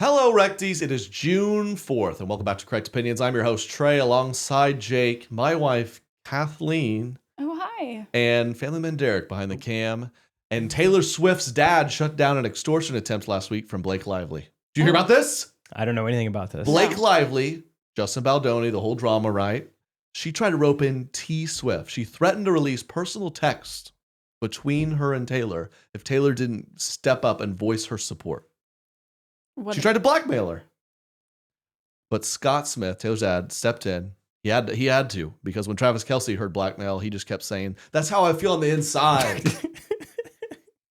Hello, Recties. It is June 4th, and welcome back to Correct Opinions. I'm your host, Trey, alongside Jake, my wife, Kathleen. Oh, hi. And family man Derek behind the cam. And Taylor Swift's dad shut down an extortion attempt last week from Blake Lively. Did you hear about this? I don't know anything about this. Blake Lively, Justin Baldoni, the whole drama, right? She tried to rope in T Swift. She threatened to release personal text between her and Taylor if Taylor didn't step up and voice her support. She tried to blackmail her. But Scott Smith, Taylor's dad, stepped in. He had to, because when Travis Kelce heard blackmail, he just kept saying, "That's how I feel on the inside."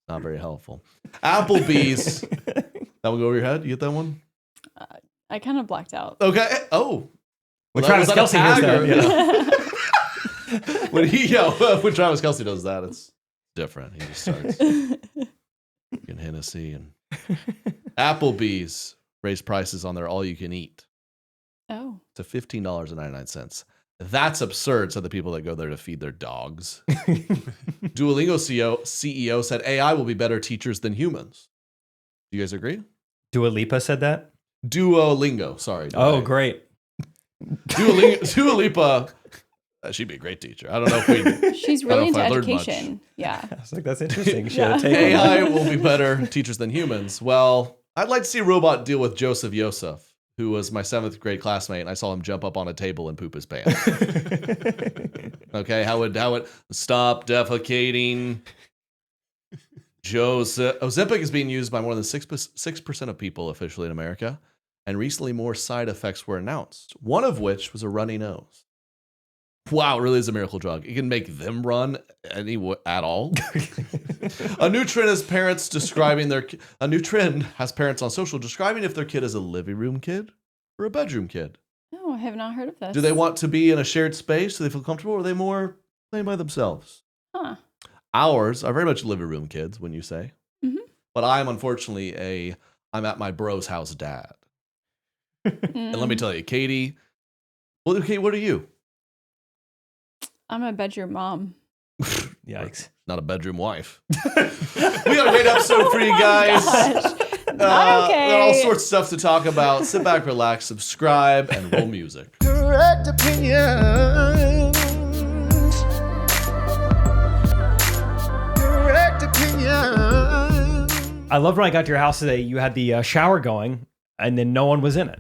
Not very helpful. Applebee's. That one go over your head? You get that one? I kind of blacked out. Okay. Oh. When Travis Kelce does that, yeah. when Travis Kelce does that, it's different. He just starts drinking Hennessy. And Applebee's raised prices on their all-you-can-eat. Oh. To $15.99. That's absurd, said the people that go there to feed their dogs. Duolingo CEO said AI will be better teachers than humans. Do you guys agree? Dua Lipa said that? Duolingo, sorry. Oh, great. Dua Lipa, she'd be a great teacher. I don't know if She's really into education. Yeah. I was like, that's interesting. AI will be better teachers than humans. Well, I'd like to see a robot deal with Joseph Yosef, who was my 7th grade classmate, and I saw him jump up on a table and poop his pants. Okay, how would stop defecating? Ozempic is being used by more than 6% of people officially in America, and recently more side effects were announced, one of which was a runny nose. Wow, it really is a miracle drug. It can make them run at all. A new trend has parents on social describing if their kid is a living room kid or a bedroom kid. No, I have not heard of this. Do they want to be in a shared space so they feel comfortable, or are they more playing by themselves? Huh. Ours are very much living room kids, when you say. Mm-hmm. But I'm unfortunately I'm at my bro's house dad. And let me tell you, Katie, what are you? I'm a bedroom mom. Yikes. Not a bedroom wife. We got a great episode for you guys. Not okay. We got all sorts of stuff to talk about. Sit back, relax, subscribe, and roll music. Correct opinions. Correct opinions. I loved when I got to your house today, you had the shower going, and then no one was in it.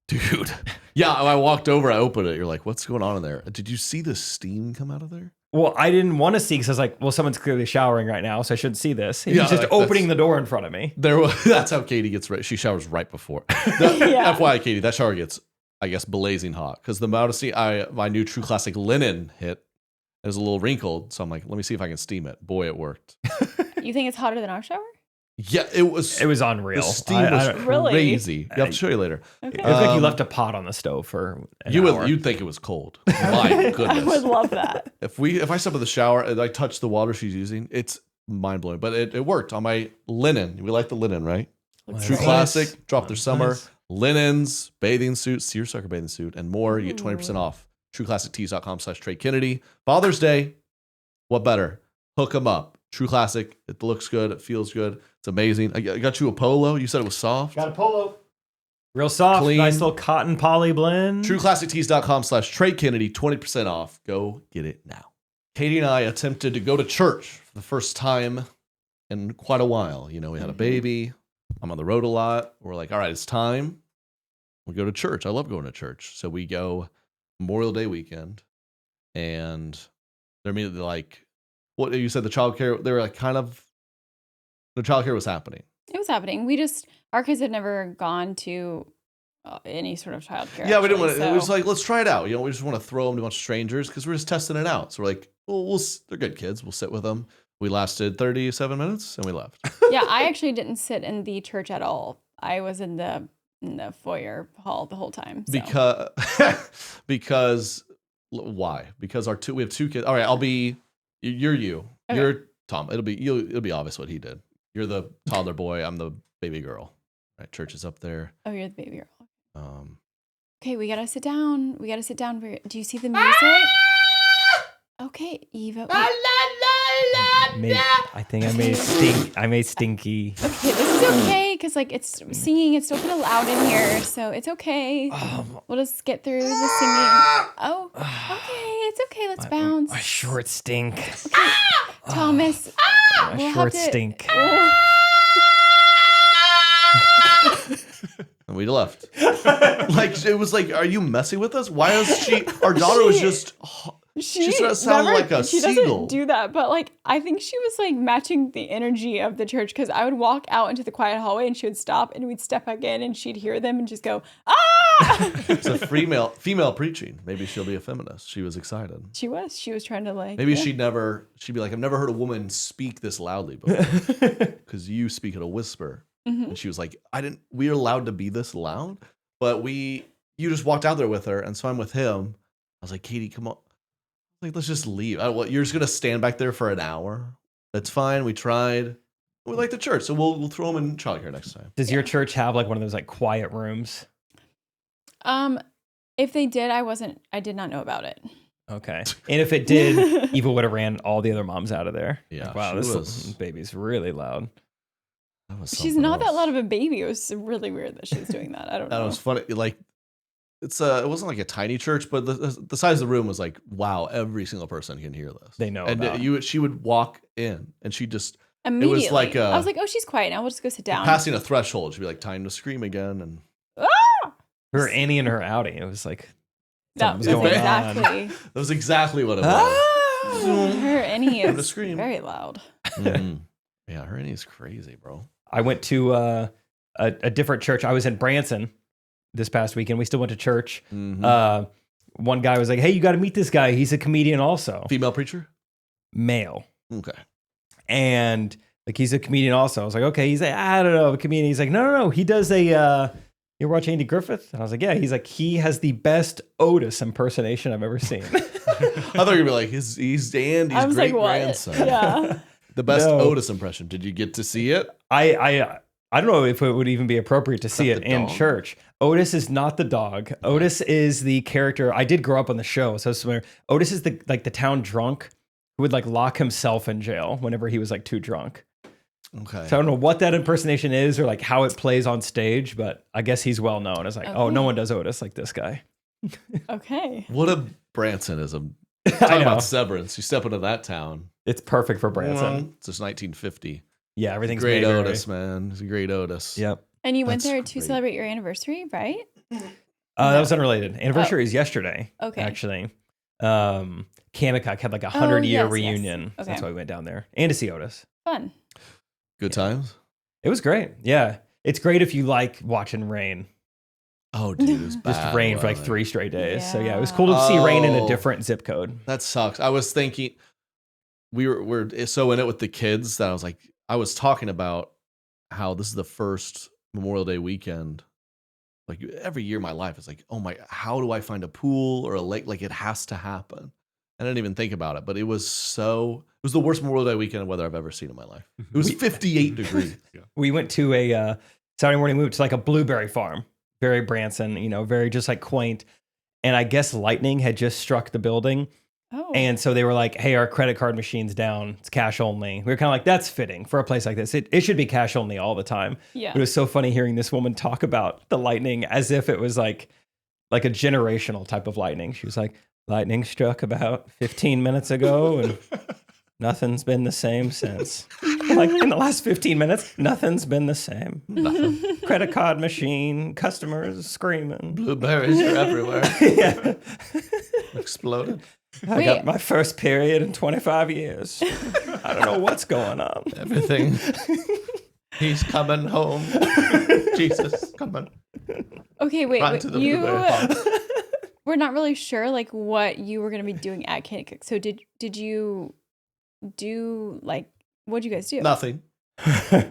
Dude. Yeah, I walked over, I opened it. You're like, what's going on in there? Did you see the steam come out of there? Well, I didn't want to see because I was like, well, someone's clearly showering right now, so I shouldn't see this. He's just opening the door in front of me. That's how Katie gets ready. She showers right before. Yeah. FYI, Katie, that shower gets, I guess, blazing hot because the amount of steam, my new True Classic linen hit. It was a little wrinkled, so I'm like, let me see if I can steam it. Boy, it worked. You think it's hotter than our shower? Yeah, it was. It was unreal. The steam was crazy. Really? I'll show you later. Okay. It was like you left a pot on the stove for an hour. You'd think it was cold. My goodness. I would love that. If I step in the shower and I touch the water she's using, it's mind blowing. But it worked on my linen. We like the linen, right? True Classic, drop their summer linens, bathing suits, seersucker bathing suit, and more. You get 20% off. TrueClassicTees.com/Trey Father's Day. What better? Hook them up. True Classic. It looks good. It feels good. It's amazing. I got you a polo. You said it was soft. Got a polo. Real soft. Clean. Nice little cotton poly blend. TrueClassicTees.com/Trey 20% off. Go get it now. Katie and I attempted to go to church for the first time in quite a while. You know, we had a baby. I'm on the road a lot. We're like, all right, it's time. We go to church. I love going to church. So we go Memorial Day weekend. And they're immediately like, what you said, the childcare, they were like the childcare was happening. It was happening. Our kids had never gone to any sort of childcare. Yeah, we didn't want to, it was like, let's try it out. You know, we just want to throw them to a bunch of strangers because we're just testing it out. So we're like, well, they're good kids. We'll sit with them. We lasted 37 minutes and we left. Yeah, I actually didn't sit in the church at all. I was in the foyer hall the whole time. So. Because why? Because we have 2 kids. All right, you're you. Okay. You're Tom. It'll be obvious what he did. You're the toddler boy. I'm the baby girl. Right? Church is up there. Oh, you're the baby girl. Okay, we gotta sit down. Do you see the music? Okay, Eva. I think I made stinky. Okay, this is okay. because like it's singing. It's still kind of loud in here, so it's okay. We'll just get through the singing. Oh, okay. It's okay. Let's bounce. My shorts stink. Okay. Thomas. My shorts stink. And we left. Like, it was like, are you messing with us? Why is our daughter was just, she sounded like a she seagull. doesn't do that, but like I think she was like matching the energy of the church because I would walk out into the quiet hallway and she would stop and we'd step back in and she'd hear them and just go, ah! It's a female preaching. Maybe she'll be a feminist. She was excited. She was trying to like. Maybe she'd be like, I've never heard a woman speak this loudly before because you speak at a whisper. Mm-hmm. And she was like, we are allowed to be this loud, but you just walked out there with her. And so I'm with him. I was like, Katie, come on. Like, let's just leave. You're just going to stand back there for an hour. That's fine. We tried. We like the church. So we'll throw them in childcare next time. Does your church have like one of those like quiet rooms? If they did, I did not know about it. Okay. And if it did, Eva would have ran all the other moms out of there. Yeah. Like, wow, this baby's really loud. She's not that loud of a baby. It was really weird that she was doing that. I don't know. That was funny. Like, it wasn't like a tiny church, but the size of the room was like, wow, every single person can hear this. They know and about. She would walk in and she just, immediately. It was like I was like, oh, she's quiet now. We'll just go sit down. Passing a threshold. She'd be like, time to scream again. And Her Annie and her Audi. It was like, that was going exactly. on. That was exactly what it was. Her Annie Time to is scream. very loud. Yeah, her Annie's crazy, bro. I went to a different church. I was in Branson this past weekend. We still went to church. Mm-hmm. One guy was like, hey, you got to meet this guy. He's a comedian also. Female preacher? Male. Okay. And like, he's a comedian also. I was like, okay. He's like, I don't know, a comedian. He's like, no. He does you ever watch Andy Griffith? And I was like, yeah. He's like, he has the best Otis impersonation I've ever seen. I thought you were going to be like, he's Andy's great grandson. Yeah. The best Otis impression. Did you get to see it? I don't know if it would even be appropriate to see it in church. Otis is not the dog. Otis is the character. I did grow up on the show, so similar. Otis is the town drunk who would like lock himself in jail whenever he was like too drunk. Okay. So I don't know what that impersonation is or like how it plays on stage, but I guess he's well known as like, oh, no one does Otis like this guy. Okay. What a Bransonism. Talk about Severance. You step into that town. It's perfect for Branson. It's just 1950. Yeah, everything's great Otis, man. It's a great Otis. Yep. And you went there to celebrate your anniversary, right? That was unrelated. Anniversary is yesterday. Okay. Actually. Kamikuk had like a 100-year reunion. Yes. Okay. That's why we went down there. And to see Otis. Fun. Good times? It was great. Yeah. It's great if you like watching rain. Oh, dude, it was bad. Just rain for like 3 straight days. So yeah, it was cool to see rain in a different zip code. That sucks. I was thinking, we're so in it with the kids that I was talking about how this is the first Memorial Day weekend. Like every year in my life, it's like, oh my, how do I find a pool or a lake? Like it has to happen. I didn't even think about it, but it was the worst Memorial Day weekend weather I've ever seen in my life. It was 58 degrees. We went to a Saturday morning, we went to like a blueberry farm, very Branson, very just like quaint. And I guess lightning had just struck the building. Oh. And so they were like, hey, our credit card machine's down. It's cash only. We were kind of like, that's fitting for a place like this. It should be cash only all the time. Yeah. But it was so funny hearing this woman talk about the lightning as if it was like a generational type of lightning. She was like, lightning struck about 15 minutes ago and nothing's been the same since. Like in the last 15 minutes, nothing's been the same. Nothing. Credit card machine, customers screaming. Blueberries are everywhere. Yeah. Exploded. I got my first period in 25 years. I don't know what's going on. Everything. He's coming home. Jesus, coming. Okay, wait. We're not really sure like what you were going to be doing at Kamikuk. So did you do like, what'd you guys do? Nothing.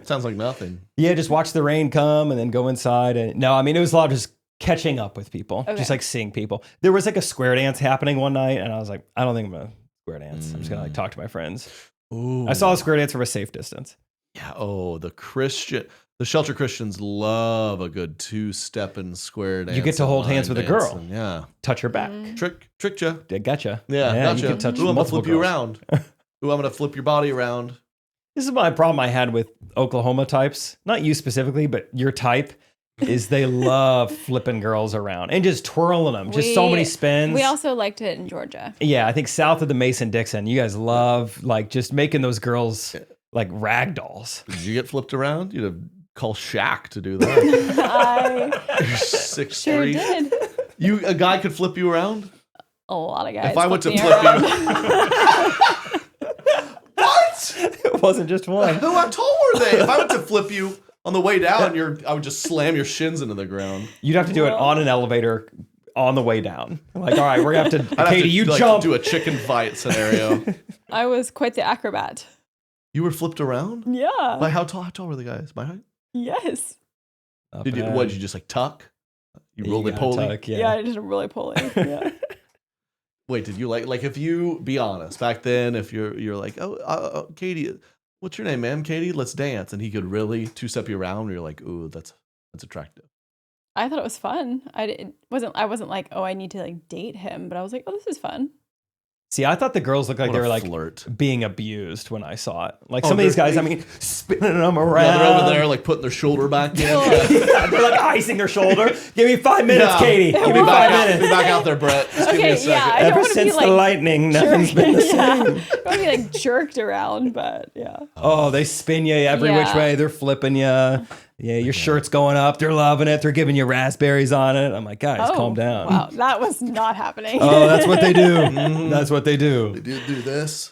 Sounds like nothing. Yeah, just watch the rain come and then go inside. And no, I mean, it was a lot of just catching up with people, just like seeing people. There was like a square dance happening one night, and I was like, I don't think I'm gonna square dance. I'm just gonna like talk to my friends. Ooh. I saw a square dance from a safe distance. Yeah. Oh, the shelter Christians love a good 2-stepping square dance. You get to hold hands with a girl. Yeah. Touch her back. Tricked you. I gotcha. Yeah, gotcha. You can touch Ooh, I'm gonna flip girls. you around. Ooh, I'm gonna flip your body around. This is my problem I had with Oklahoma types. Not you specifically, but your type is they love flipping girls around and just twirling them. Just so many spins. We also liked it in Georgia. Yeah, I think south of the Mason-Dixon, you guys love like just making those girls like rag dolls. Did you get flipped around? You'd have call Shaq to do that. I You're 6'3". sure did. A guy could flip you around? A lot of guys. If I went to flipped me flip around. you. What? It wasn't just one. Who I'm told were they? If I went to flip you on the way down, I would just slam your shins into the ground. You'd have to do it on an elevator on the way down. Like, all right, we're going to have to, I'd Katie, have you to, jump. do a chicken fight scenario. I was quite the acrobat. You were flipped around? Yeah. By how tall? How tall were the guys? My height? Yes. Up Did you? and What down. did you just like tuck? You You roly gotta poly. tuck, Yeah. yeah. I just really pull it. Yeah. Wait, did you like if you be honest back then? If you're like, Katie, what's your name, ma'am? Katie, let's dance, and he could really two-step you around. And you're like, ooh, that's attractive. I thought it was fun. I wasn't like, oh, I need to like date him, but I was like, oh, this is fun. See, I thought the girls looked like What they a were like flirt. being abused when I saw it. Like Oh, some of these they're- guys, I mean, spinning them around. Yeah, they're over there like putting their shoulder back in. Yeah, they're like icing their shoulder. Give me 5 minutes, Yeah. Katie. Give me Be 5 back out, minutes. be back out there, Brett. Just give me a Okay, second. yeah, I don't Ever wanna be, since the like, lightning, nothing's been the same. Yeah. Don't be like jerked around, but yeah. Oh, they spin you every which Yeah. way. They're flipping you. Yeah, your shirt's going up. They're loving it. They're giving you raspberries on it. I'm like, guys, calm down. Wow, that was not happening. Oh, that's what they do. Mhm. That's what they They do. do this,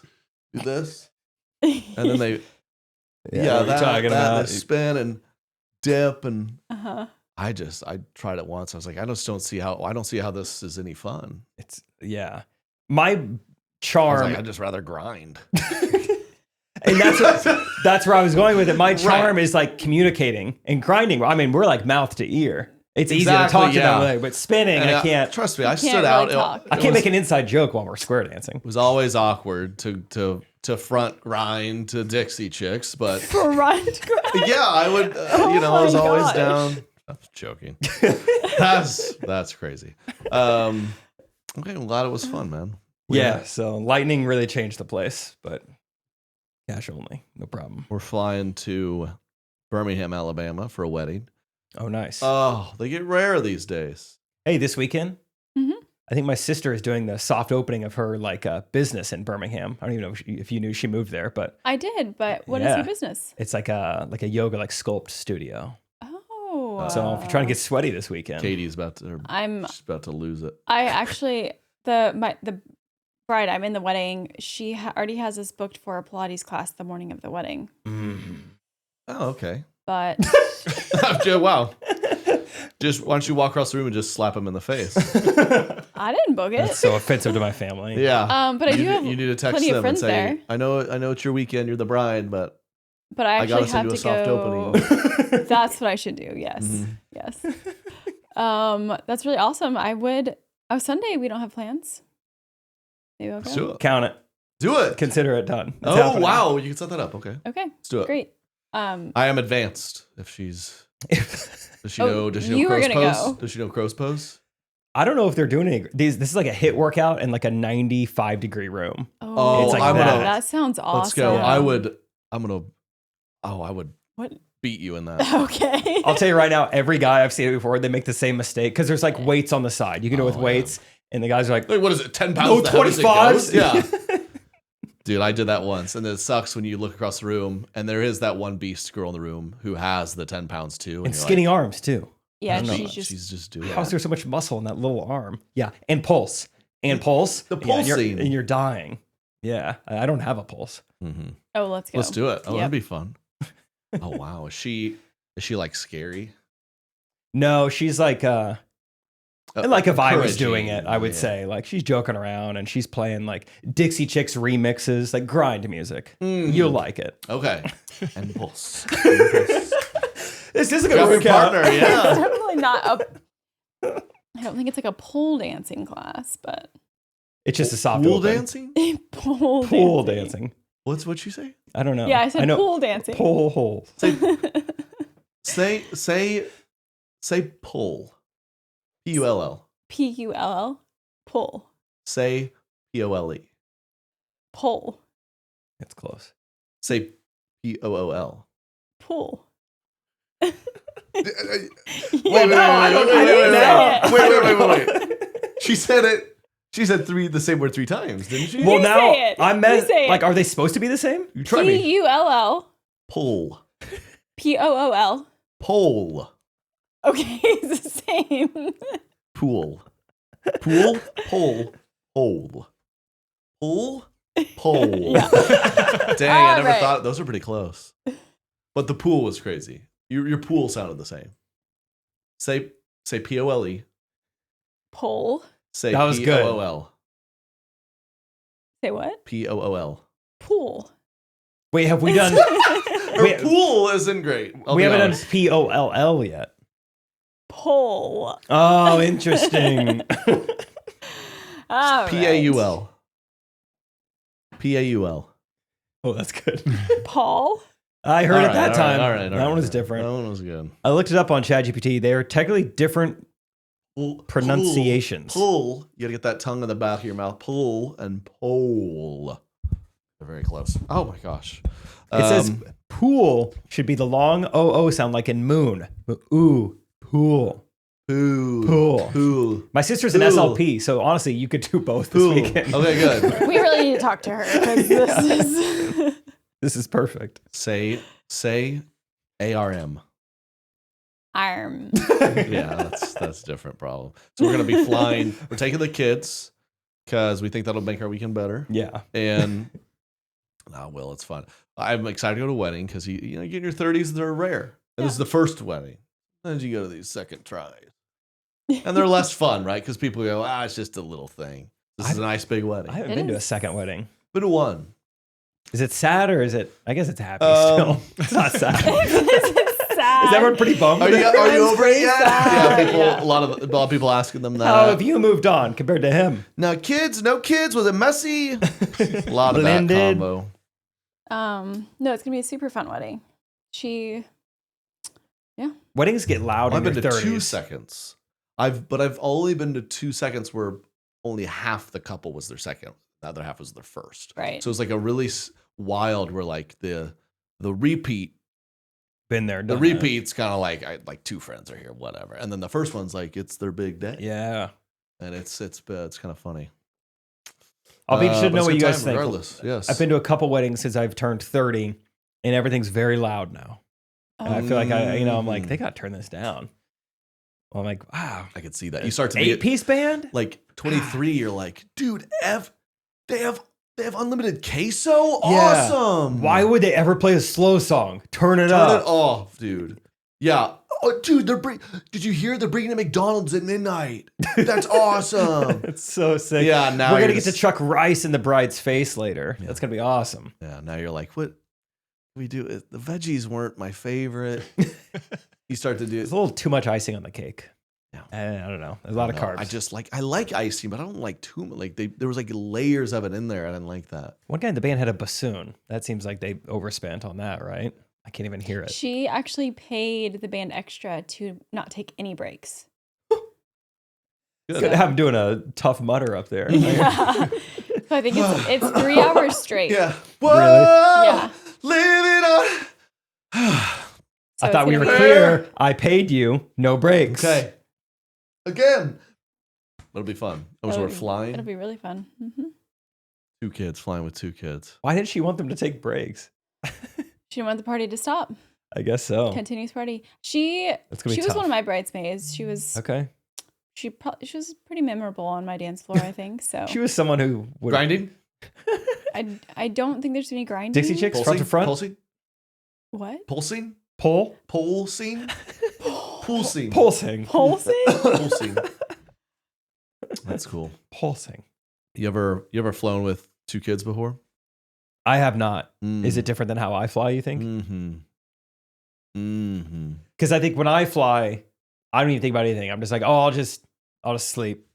and then they what are you talking about? they spin and dip, and Uh-huh. I tried it once. I was like, I don't see how this is any fun. It's My I was charm, like, I'd just rather grind. and that's where I was going with it. My charm is like communicating and grinding. I mean, we're like mouth to ear. It's easy to Exactly, talk to yeah. them, but spinning, And I can't. Trust me, I can't stood really out. talk. I can't make an inside joke while we're square dancing. It was always awkward to front grind to Dixie chicks, but Front grind. yeah, I would. Oh I was my always gosh. down. I'm joking. That's crazy. Okay, I'm glad it was fun, man. Yeah, so lightning really changed the place, but cash only, no problem. We're flying to Birmingham, Alabama for a wedding. Oh, nice. Oh, they get rare these days. Hey, this weekend, Mhm. I think my sister is doing the soft opening of her like business in Birmingham. I don't even know if you knew she moved there, but I did, but what is Yeah. your business? it's like a yoga like sculpt studio. Oh. So if you're trying to get sweaty this weekend, Katie's about to. I'm She's about to lose it. I actually the bride I'm in the wedding, she already has us booked for a Pilates class the morning of the wedding. Oh, okay. But Wow. Just why don't you walk across the room and just slap him in the face? I didn't book it. that's so offensive to my family. Yeah. But I do have you need to text plenty of them and friends say, there. I know it's your weekend. You're the bride, but But I I got actually us have into to a soft go. opening. That's what I should do. Yes. Mhm. Yes. That's really awesome. Sunday we don't have plans. Maybe I'll go. Do it. Count it. Do it. Consider it done. It's Oh happening. wow, you can set that up. Okay, Okay. let's do it. Great. I am advanced. If she's does she Oh, know? Does she know you were crow's gonna pose? go. Does she know crow's pose? I don't know if they're doing any. This is like a hit workout in like a 95-degree room. Oh, It's like I'm that. gonna. that sounds awesome. Let's go. I would. What? beat you in that. Okay. I'll tell you right now, every guy I've seen it before, they make the same mistake because there's like weights on the side. You can do it with Oh, yeah. weights, and the guys are like, Like, what is it? 10 no, pounds? the heaviest it 25s. goes? Yeah. Dude, I did that once, and it sucks when you look across the room, and there is that one beast girl in the room who has the 10 pounds too, and you're skinny like, arms too. Yeah, I don't know, she's just doing How is it. there so much muscle in that little arm? Yeah, and pulse. And pulse. The Yeah, and you're- pulsing. and you're dying. Yeah, I don't have a pulse. Mhm. Oh, let's go. Let's do it. Oh, Yep. that'd be fun. Oh wow, is she like scary? No, she's like like if I was doing encouraging, it, I would yeah. say like she's joking around and she's playing like Dixie Chicks remixes, like grind music. Mhm. You'll like it. Okay. And pulse. This is a Grab good your workout. partner, It's yeah. definitely not a. I don't think it's like a pole dancing class, but It's just a soft Pool open. dancing? Pool dancing. What's you say? I don't know. Yeah, I said know. pool dancing. Pool hole. Say pull. Pull. Pull. Pull. Say pole. Pull. It's close. Say Pool. Pool. Wait. She said it. She said the same word 3 times, didn't she? Well, You now say it. I You meant say it. like, are they supposed to be the same? You try me. Pull. Pull. Pool. Pole. Okay, it's the same. Pool. Pool. Pole. Pole. Pool. Pole. Yeah. Dang, I never Alright. thought those are pretty close. But the pool was crazy. Your pool sounded the same. Say P-O-L-E. Pole. Say That was good. P-O-O-L. Say what? P-O-O-L. Pool. Wait, have we done? Her we pool isn't great. we haven't done POLL yet. Pole. Oh, interesting. All P-A-U-L. P-A-U-L. Oh, that's good. right. Paul. I heard it that time. All right. That one was different. That one was good. I looked it up on ChatGPT. They are technically different pronunciations. Pull. You gotta get that tongue in the back of your mouth. Pull and pole. They're very close. Oh my gosh. It says pool should be the long O-O sound like in moon. Ooh, pool. Pool. Pool. My sister's an Pool. SLP, so honestly, you could do both this Pool. weekend. Okay, good. We really need to talk to her because this is. This is perfect. Say A-R-M. Arm. Yeah, that's a different problem. So we're gonna be flying. We're taking the kids because we think that'll make our weekend better. Yeah. And it's fun. I'm excited to go to a wedding because you get in your 30s, they're rare. And this is the first wedding. Then you go to these second tries. And they're less fun, right? Because people go, it's just a little thing. This is a nice big wedding. I haven't It been to a is. second wedding. Been to one. Is it sad or is it? I guess it's happy still. It's not sad. It's sad. Is everyone pretty bummed? Are you Everyone's over it pretty yet? sad, Yeah, people. yeah. A lot of people asking them that. How have you moved on compared to him? No kids. Was it messy? A lot of Blended. that combo. No, it's gonna be a super fun wedding. Weddings get loud I've in been your to 30s. 2 seconds. I've only been to 2 seconds where only half the couple was their second, the other half was their first. Right. So it's like a really wild where like the repeat, Been there, the done repeat's kind of like 2 friends are here, whatever, and then the first one's like it's their big day, that. Yeah. and it's kind of funny. I'll be interested to But know it's what a you good guys time think. Regardless, yes. I've been to a couple weddings since I've turned 30, and everything's very loud now. And I feel like I'm like, they got to turn this down. Well, I'm like, wow. I could see that. You start to be 8-piece band? like 23. You're like, dude, they have unlimited queso. Yeah. Awesome. Why would they ever play a slow song? Turn it Turn up. it off, dude? Yeah. Oh, dude, did you hear they're bringing to McDonald's at midnight? That's awesome. It's so sick. Yeah, now we're you're gonna get to just- chuck rice in the bride's face later. Yeah. That's gonna be awesome. Yeah, now you're like, what we do? The veggies weren't my favorite. You start to do There's a little too much icing on the cake. Yeah. I don't know. There's a lot of carbs. I like icing, but I don't like too much. Like there was like layers of it in there. I didn't like that. One guy in the band had a bassoon. That seems like they overspent on that, right? I can't even hear it. She actually paid the band extra to not take any breaks. Good to have him doing a tough mutter up there. Yeah. So I think it's 3 hours straight. Yeah. Whoa. Yeah. Living on. So I thought it's we were gonna be- clear. I paid you. No breaks. Okay. Again. It'll be fun. Oh, so we're It'll flying. be really fun. Mm-hmm. 2 kids flying with 2 kids. Why didn't she want them to take breaks? She didn't want the party to stop. I guess so. Continuous party. She That's gonna be was tough. one of my bridesmaids. She was Okay. she was pretty memorable on my dance floor, I think. So She was someone who would Grinding. I don't think there's any grinding. Dixie Chicks front to front. Pulsing. What? Pulsing. Pull. Pulsing. Pulsing. Pulsing. Pulsing? Pulsing. That's cool. Pulsing. You ever flown with 2 kids before? I have not. Mm. Is it different than how I fly, you think? Mm-hmm. Mm-hmm. Because I think when I fly, I don't even think about anything. I'm just like, oh, I'll just sleep.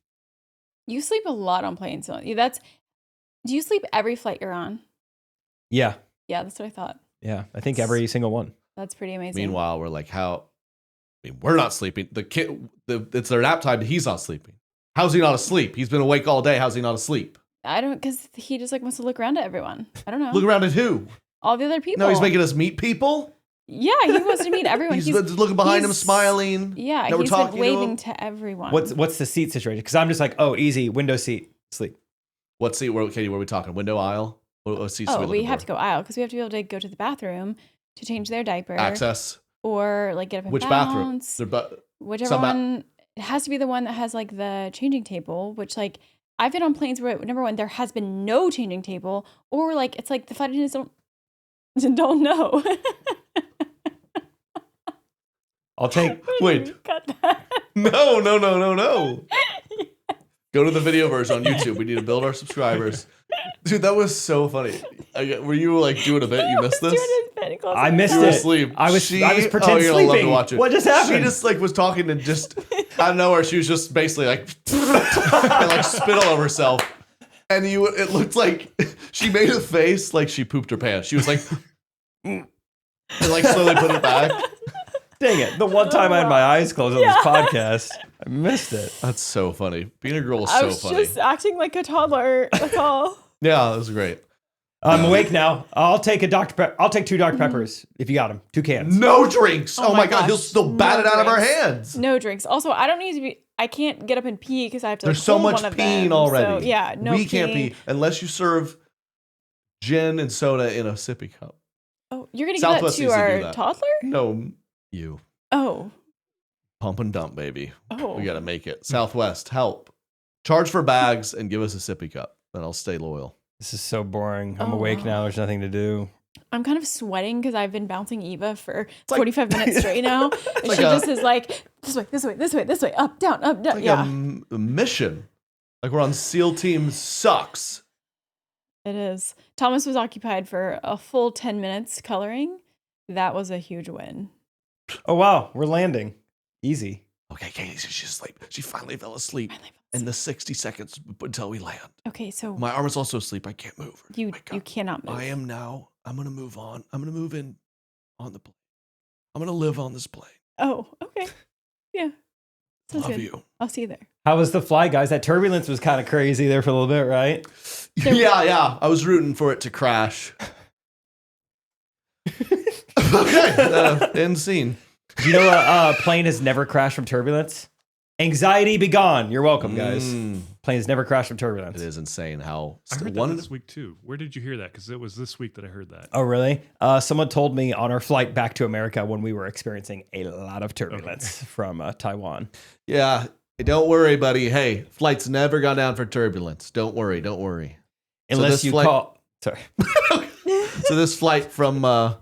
You sleep a lot on planes. Don't you? Do you sleep every flight you're on? Yeah. Yeah, that's what I thought. Yeah. I think every single one. That's pretty amazing. Meanwhile, we're like, we're not sleeping. The kid, it's their nap time. He's not sleeping. How's he not asleep? He's been awake all day. How's he not asleep? I don't, because he just like wants to look around at everyone. I don't know. Look around at who? all the other people. No, he's making us meet people. Yeah, he wants to meet everyone. He's looking behind him, he's- smiling. Yeah, Now we're he's talking like to waving him. to everyone. What's the seat situation? Because I'm just like, oh, easy, window seat, sleep. What seat? Katie, where are we talking? Window, aisle? What seats are Oh, we looking have for? to go aisle because we have to be able to go to the bathroom to change their diaper. Access. Or like get up and Which bounce. bathroom? Whichever some ba- one. It has to be the one that has like the changing table, which like I've been on planes where number one, there has been no changing table, or like it's like the flight attendants don't know. I'll take. Wait. Cut that. No. Go to the video version on YouTube. We need to build our subscribers. Dude, that was so funny. Were you like doing a bit? You missed this? I missed You were it. asleep. I was She- pretend you're gonna love to sleeping. watch it. What just happened? She just like was talking and just out of nowhere, she was just basically like and like spit all over herself. And it looked like she made a face like she pooped her pants. She was like and like slowly put it back. Dang it! The one time I had my eyes closed on this podcast, I missed it. That's so funny. Being a girl is I so was funny. just acting like a toddler. That's all. Yeah, that was great. I'm awake now. I'll take I'll take 2 Dr. Peppers if you got them. 2 cans. No drinks. Oh Oh, my my God. He'll gosh. still bat No it out of our drinks. hands. No drinks. Also, I don't need to be. I can't get up and pee because I have to. There's like, so hold much one of peeing them. already. So, yeah, no. We can't pee unless you serve gin and soda in a sippy cup. Oh, you're gonna Southwest give that to needs to do our that. toddler? No, you. Oh, Pump and dump, baby. oh. We got to make it. Southwest, help. Charge for bags and give us a sippy cup. Then I'll stay loyal. This is so boring. I'm Oh, awake wow. now. There's nothing to do. I'm kind of sweating because I've been bouncing Eva for like- 45 minutes straight now, and like she a- just is like this way, this way, this way, this way, up, down, up, down. Like Yeah, a mission. Like we're on SEAL Team Sucks. it is. Thomas was occupied for a full 10 minutes coloring. That was a huge win. Oh wow, we're landing. Easy. Okay, Katie, she's asleep. She finally fell asleep Finally. in the 60 seconds until we land. Okay, so My arm is also asleep. I can't move. you Wake you up. cannot move. I'm going to move on. I'm going to move in on the plane. I'm going to live on this plane. Oh, okay. Yeah. Sounds Love good. you. I'll see you there. How was the flight, guys? That turbulence was kind of crazy there for a little bit, right? Yeah. I was rooting for it to crash. Okay. End scene. Do you know a plane has never crashed from turbulence? Anxiety be gone. You're welcome, guys. Planes never crash from turbulence. It is insane how I heard that this week too. Where did you hear that? Because it was this week that I heard that. Oh, really? Someone told me on our flight back to America when we were experiencing a lot of turbulence from Taiwan. Yeah. Don't worry, buddy. Hey, flight's never gone down for turbulence. Don't worry. Unless this you flight- call. Sorry. So this flight from, I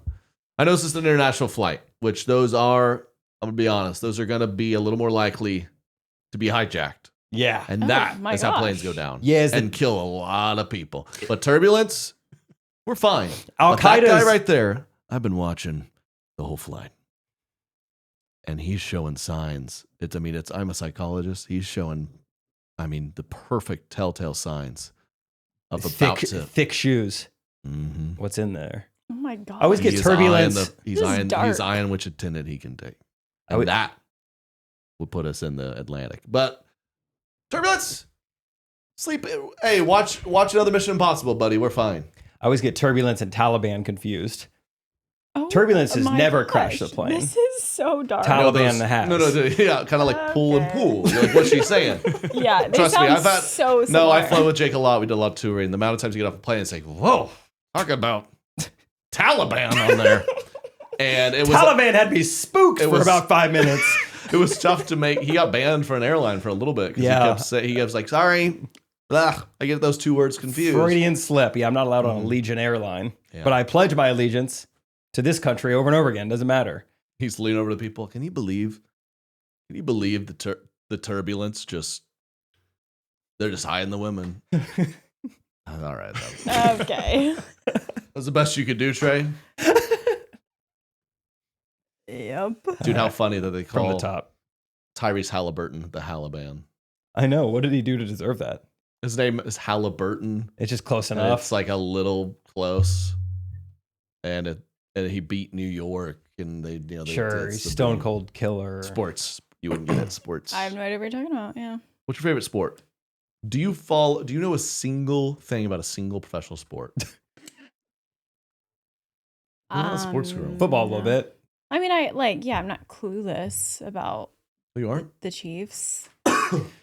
know this is an international flight, which those are, I'm going to be honest, those are going to be a little more likely to be hijacked. Yeah. And Oh, that my is how gosh. planes go down. Yeah, is and kill a lot of people. But turbulence, we're fine. Al But that guy Qaeda's right there, I've been watching the whole flight. And he's showing signs. I'm a psychologist. He's showing, the perfect telltale signs of about to. thick shoes. Mhm. What's in there? Oh my god. I always get He is turbulence. He's This is eyeing dark. which attendant he can take. I And would- that would put us in the Atlantic. But turbulence, sleep. Hey, watch another Mission Impossible, buddy. We're fine. I always get turbulence and Taliban confused. Oh Turbulence has my never gosh. crashed the plane. This is so dark. Taliban the hat. No, yeah, kind of like pull and Okay. pull. You're like, what's she saying? Yeah, they Trust me, sound I've had so No, I similar. flew with Jake a lot. We did a lot of touring. The amount of times you get off a plane, it's like, whoa, talk about Taliban on there. And it was Taliban had me spooked it for was- about 5 minutes. it was tough to make. He got banned for an airline for a little bit. 'Cause Yeah. he kept like, sorry, I get those two words confused. Freudian slip. Yeah, I'm not allowed on a Legion airline. Yeah. But I pledge my allegiance to this country over and over again. Doesn't matter. He's leaning over to people. Can you believe the turbulence? They're just hiding the women. All right, that Okay. was the best you could do, Trey. Yep. Dude, how funny that they From call the top. Tyrese Halliburton the Halliban. I know. What did he do to deserve that? His name is Halliburton. It's just close And enough. it's like a little close, and he beat New York, and Sure, he's Stone Cold Killer. Sports. You wouldn't get it. Sports. I have no idea what you're talking about. Yeah. What's your favorite sport? Do you know a single thing about a single professional sport? You're not a sports girl. Football a little no. bit. I mean, I'm not clueless about You aren't? the Chiefs.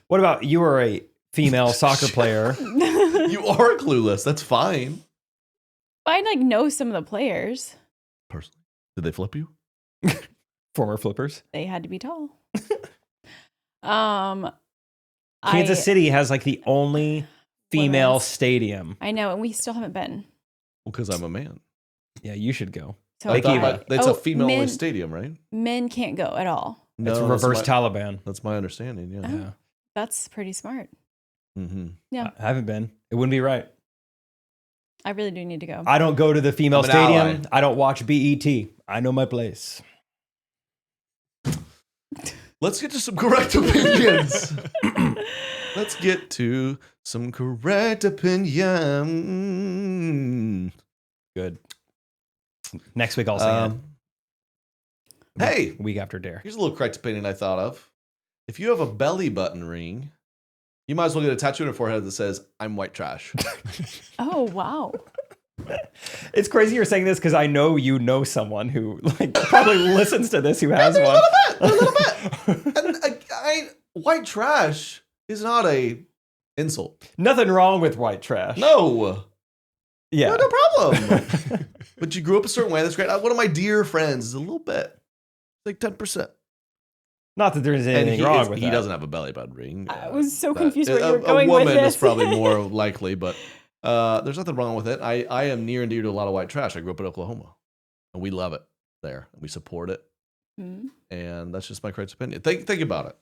What about you were a female soccer player? You are clueless. That's fine. I like know some of the players. Personally. Did they flip you? Former flippers. They had to be tall. Kansas City has like the only female Women's. stadium. I know, and we still haven't been. Well, because I'm a man. Yeah, you should go. So I thought Mickey, it's a oh, female-only men- stadium, right? Men can't go at all. It's No, reverse that's my, Taliban. that's my understanding, yeah. Oh. Yeah. That's pretty smart. Mm-hmm. Yeah. I haven't been. It wouldn't be right. I really do need to go. I don't go to the female I'm an stadium. ally. I don't watch BET. I know my place. Let's get to some correct opinions. Let's get to some correct opinion. Good. Next week I'll sing Hey, it. Week after Dare. here's a little correct opinion I thought of. If you have a belly button ring, you might as well get a tattoo on your forehead that says, I'm white trash. Oh, wow. It's crazy you're saying this because I know you know someone who like probably listens to this who has A one. little bit. And white trash is not a insult. Nothing wrong with white trash. No. Yeah. No problem. But you grew up a certain way. That's great. One of my dear friends is a little bit, like 10%. Not that there's anything wrong with he that. doesn't have a belly button ring. I was so But confused where you were going a with woman this. is probably more likely, but there's nothing wrong with it. I am near and dear to a lot of white trash. I grew up in Oklahoma, and we love it there. We support it, Hmm. and that's just my correct opinion. Think about it.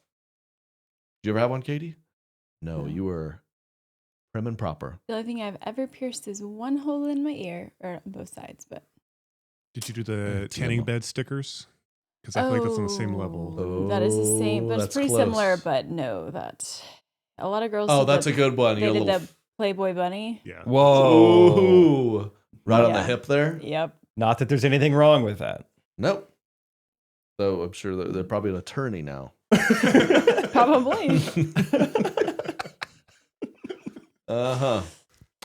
Did you ever have one, Katie? No, No. you were prim and proper. The only thing I've ever pierced is one hole in my ear, or on both sides, but Did you do the TMO. tanning bed stickers? Because I feel like that's on the same level. Oh, that is the same, but it's that's pretty close. similar. But no, that a lot of girls. Oh, did that's the, a good one. They You're a did little. the Playboy bunny. Yeah. Whoa. Ooh, right on the Yeah. hip there. Yep. Not that there's anything wrong with that. Nope. So I'm sure they're probably an attorney now. Probably. Uh-huh.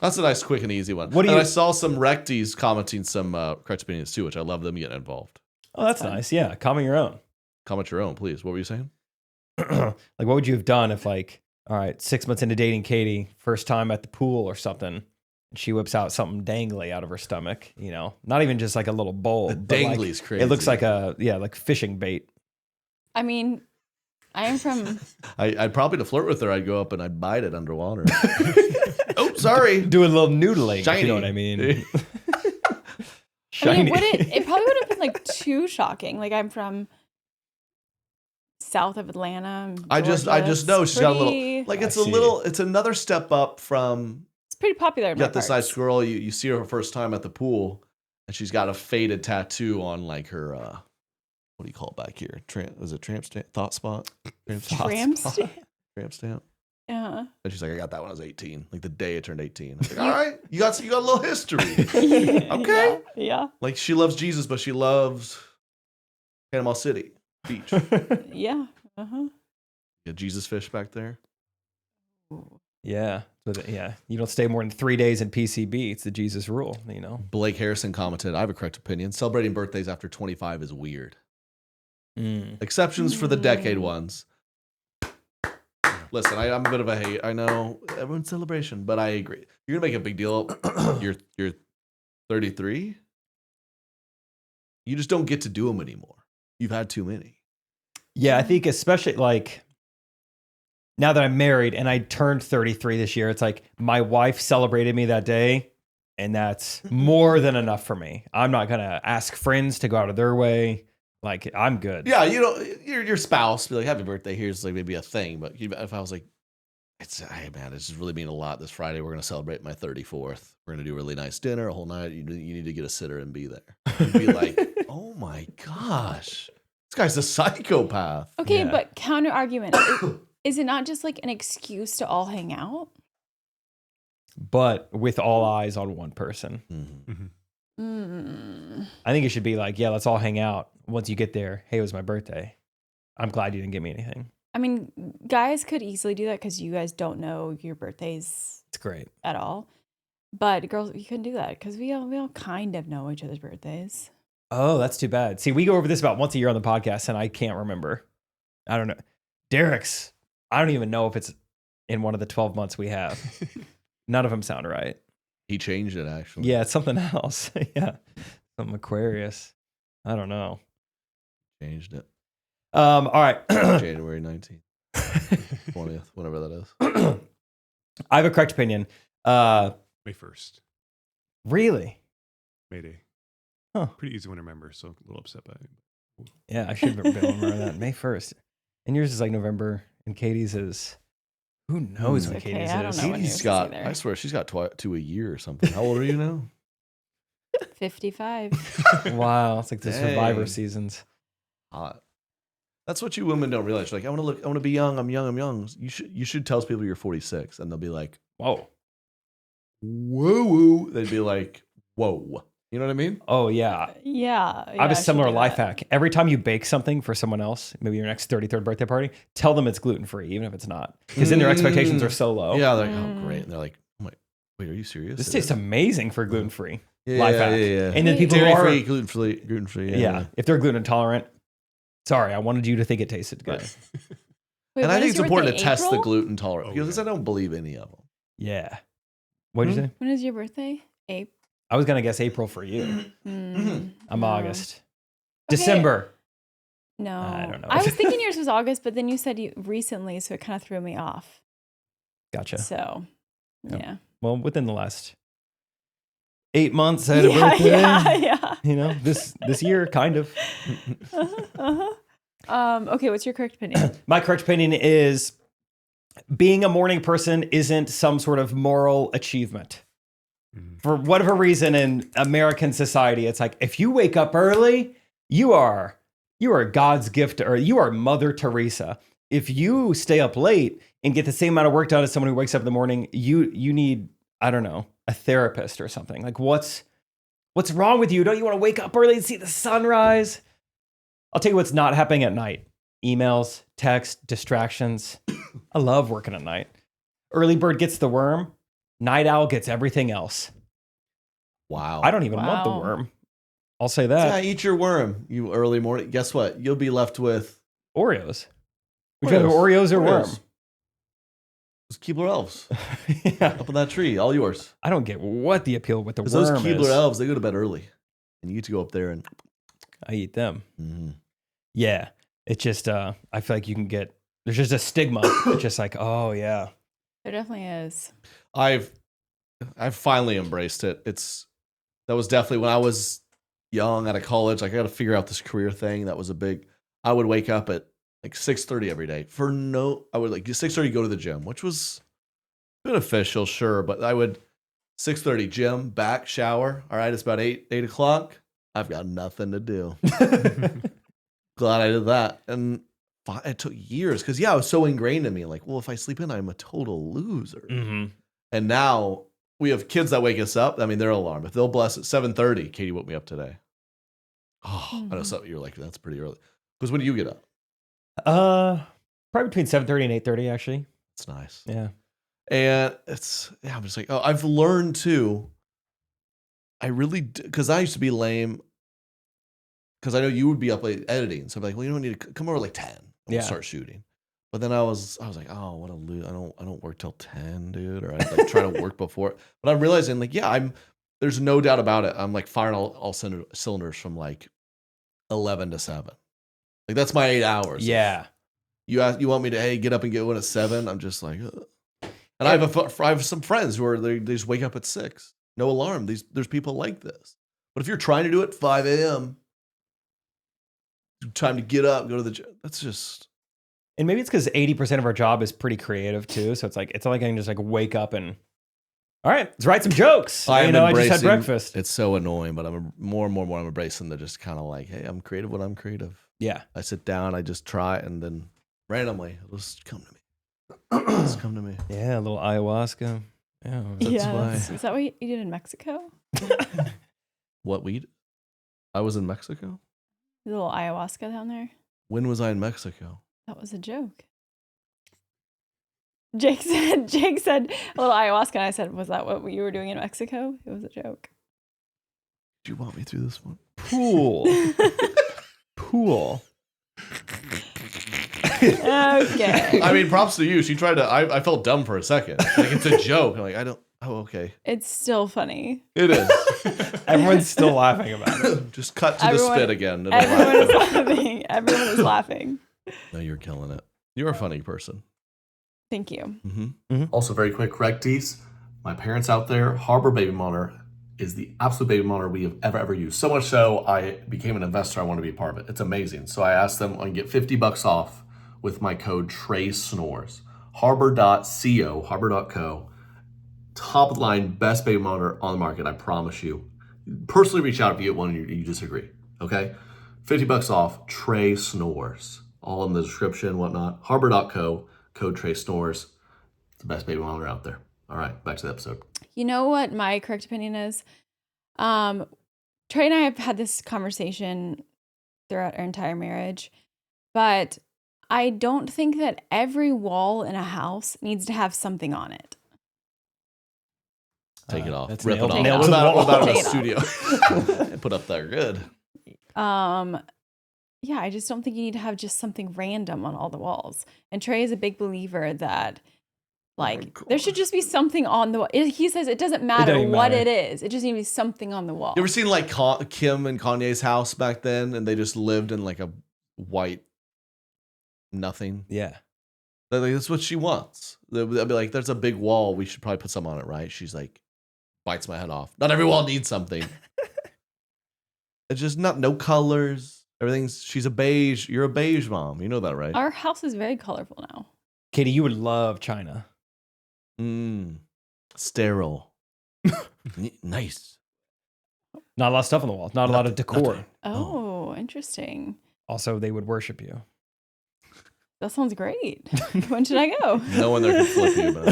That's a nice, quick, and easy one. What do and you- I saw some recties commenting some correct opinions too, which I love them getting involved. Oh, that's fun. nice. Yeah. Comment your own. Comment your own, please. What were you saying? Like, what would you have done if, like, all right, 6 months into dating Katie, first time at the pool or something, and she whips out something dangly out of her stomach, you know, not even just like a little bowl. The but, like, dangly's crazy. It looks like like fishing bait. I mean, I am from. I'd probably to flirt with her. I'd go up and I'd bite it underwater. Oh, sorry. Doing a little noodling, if Shiny. you know what I mean. I mean, Shiny. it probably would have been like too shocking. Like I'm from south of Atlanta. I just Georgia. know It's she's got a pretty- little, like I it's a see. little, it's another step up from, It's pretty popular. In you my got this parts. nice girl, you see her first time at the pool, and she's got a faded tattoo on like her, what do you call it back here? Is it tramp stamp? Thought spot? Tramp stamp? Tramp stamp? Uh-huh. And she's like, I got that when I was 18, like the day I turned 18. I was like, all right, you got a little history. Okay. Yeah. Like she loves Jesus, but she loves Panama City Beach. Yeah. Uh-huh. Got Jesus fish back there. Yeah. You don't stay more than 3 days in PCB. It's the Jesus rule, you know. Blake Harrison commented, I have a correct opinion. Celebrating birthdays after 25 is weird. Exceptions for the decade ones. Listen, I'm a bit of a hate. I know everyone's celebration, but I agree. You're gonna make a big deal. You're 33. You just don't get to do them anymore. You've had too many. Yeah, I think especially like now that I'm married and I turned 33 this year, it's like my wife celebrated me that day, and that's more than enough for me. I'm not gonna ask friends to go out of their way. Like, I'm good. Yeah, you know, your spouse be like, "Happy birthday." Here's like maybe a thing, but if I was like, hey man, this is really mean a lot. This Friday we're gonna celebrate my 34th. We're gonna do a really nice dinner, a whole night. You need to get a sitter and be there. You'd be like, oh my gosh, this guy's a psychopath. Okay, Yeah. but counter argument. Is it not just like an excuse to all hang out? But with all eyes on one person. Mhm. I think it should be like, yeah, let's all hang out. Once you get there, hey, it was my birthday. I'm glad you didn't give me anything. I mean, guys could easily do that because you guys don't know your birthdays It's great. at all. But girls, you couldn't do that because we all kind of know each other's birthdays. Oh, that's too bad. See, we go over this about once a year on the podcast, and I can't remember. I don't know. Derek's, I don't even know if it's in one of the 12 months we have. None of them sound right. He changed it, actually. Yeah, it's something else. Yeah. Something Aquarius. I don't know. Changed it. All right. January 19th. 20th, whatever that is. I have a correct opinion. May 1st, Really? May Day. Huh. Pretty easy one to remember, so a little upset by it. Yeah, I should remember that. May 1st. And yours is like November, and Katie's is, who knows what Okay, Katie's I don't is? know when Katie's yours is got, either. I swear, she's got two a year or something. How old are you now? 55. Wow, it's like the Survivor Dang. seasons. Hot. That's what you women don't realize. You're like, I want to be young. I'm young. You should tell people you're 46, and they'll be like, Whoa. whoa. They'd be like, whoa. You know what I mean? Oh, yeah. Yeah. I have a should similar do life that. hack. Every time you bake something for someone else, maybe your next 33rd birthday party, tell them it's gluten-free, even if it's not. Because then their expectations are so low. Yeah, they're like, oh, great. And they're like, oh my, wait, are you serious? This It tastes is? amazing for gluten-free. Yeah, life yeah, hack. yeah. And then people who are, Dairy-free, gluten-free. yeah, if they're gluten intolerant, sorry, I wanted you to think it tasted good. Right. Wait, And I when think is it's your important to birthday, test the April? gluten tolerance Oh, because yeah. I don't believe any of them. Yeah. What did you say? When is your birthday? April. I was going to guess April for you. I'm No. August. Okay. December. No. I don't know. I was thinking yours was August, but then you said you recently, so it kind of threw me off. Gotcha. So, Yep. yeah. Well, within the last 8 months, I had a Yeah, birthday. yeah. You know, this year, kind of. Okay, what's your correct opinion? My correct opinion is being a morning person isn't some sort of moral achievement. Mhm. For whatever reason in American society, it's like if you wake up early, you are God's gift, or you are Mother Teresa. If you stay up late and get the same amount of work done as someone who wakes up in the morning, you need, I don't know, a therapist or something. Like what's wrong with you? Don't you want to wake up early and see the sunrise? I'll tell you what's not happening at night. Emails, text, distractions. I love working at night. Early bird gets the worm. Night owl gets everything else. Wow. I don't even want the Wow. worm. I'll say Yeah, that. eat your worm, you early morning. Guess what? You'll be left with Oreos. Would you rather Oreos or worm? Those Keebler elves Yeah. up on that tree, all yours. I don't get what the appeal with the Because worm those Keebler is. elves, they go to bed early, and you get to go up there and. I eat them. Mhm. Yeah. It's just, I feel like you can get, there's just a stigma. It's just like, oh, yeah. There definitely is. I've finally embraced it. That was definitely when I was young out of college. Like I got to figure out this career thing. That was a big. I would wake up at like 6:30 every day I would like 6:30 go to the gym, which was beneficial, sure. But I would 6:30 gym, back, shower. All right, it's about 8 o'clock. I've got nothing to do. Glad I did that, and it took years because it was so ingrained in me. Like, well, if I sleep in, I'm a total loser. Mm-hmm. And now we have kids that wake us up. I mean, their alarm. If they'll bless at 7:30, Katie woke me up today. Oh, I know Mhm. something. You're like, that's pretty early. Because when do you get up? Probably between 7:30 and 8:30, actually. It's nice. Yeah. And I'm just like, I've learned too. I really, because I used to be lame. Because I know you would be up late editing. So I'm like, well, you don't need to come over like 10. We'll Yeah. start shooting. But then I was like, oh, what a lose. I don't work till 10, dude. Or I like try to work before. But I'm realizing like, there's no doubt about it. I'm like firing all cylinders from like 11 to 7. Like that's my 8 hours. Yeah. You want me to get up and get one at 7? I'm just like, ugh. And I have some friends who they just wake up at 6, no alarm. There's people like this. But if you're trying to do it 5 a.m., time to get up, go to the gym. That's just. And maybe it's because 80% of our job is pretty creative too. So it's not like I can just like wake up and, all right, let's write some jokes. I just had embracing- breakfast. It's so annoying, but I'm more and more I'm embracing the just kind of like, hey, I'm creative when I'm creative. Yeah. I sit down, I just try, and then randomly it'll just come to me. Just come to me. Yeah. A little ayahuasca. Yeah. Is that what you did in Mexico? What weed? I was in Mexico. A little ayahuasca down there? When was I in Mexico? That was a joke. Jake said a little ayahuasca, and I said, was that what you were doing in Mexico? It was a joke. Do you want me through this one? Pool. Pool. Okay. I mean, props to you. She tried to. I felt dumb for a second. Like it's a joke. I'm like, I don't. Oh, okay. It's still funny. It is. Everyone's still laughing about it. Just cut to the spit again. Everyone is laughing. Everyone is laughing. No, you're killing it. You're a funny person. Thank you. Also, very quick correcties. My parents out there, Harbor Baby Monitor is the absolute baby monitor we have ever used. So much so, I became an investor. I want to be a part of it. It's amazing. So I asked them I can get $50 off with my code TREYSNORES. Harbor.co. Top of the line, best baby monitor on the market. I promise you. Personally, reach out if you get one and you disagree. Okay, $50 off. TREYSNORES. All in the description, whatnot. Harbor.co. Code TREYSNORES. It's the best baby monitor out there. All right, back to the episode. You know what my correct opinion is? Trey and I have had this conversation throughout our entire marriage, but I don't think that every wall in a house needs to have something on it. Take it off. That's Rip it nailed- off. nailed What to the about wall. in the Take it studio? Put up there. Good. Yeah, I just don't think you need to have just something random on all the walls. And Trey is a big believer that there should just be something on the wall. He says it doesn't matter doesn't what matter. it is. It just needs to be something on the wall. You ever seen like Kim and Kanye's house back then, and they just lived in like a white nothing? Yeah. That's what she wants. They'll be like, "There's a big wall. We should probably put some on it, right?" She's like, bites my head off. Not every wall needs something. It's just no colors. Everything's. She's a beige. You're a beige mom. You know that, right? Our house is very colorful now. Katie, you would love China. Sterile. Nice. Not a lot of stuff on the walls. Not a lot of decor. Nothing. Oh, interesting. Also, they would worship you. That sounds great. When should I go? No one there can flip you, but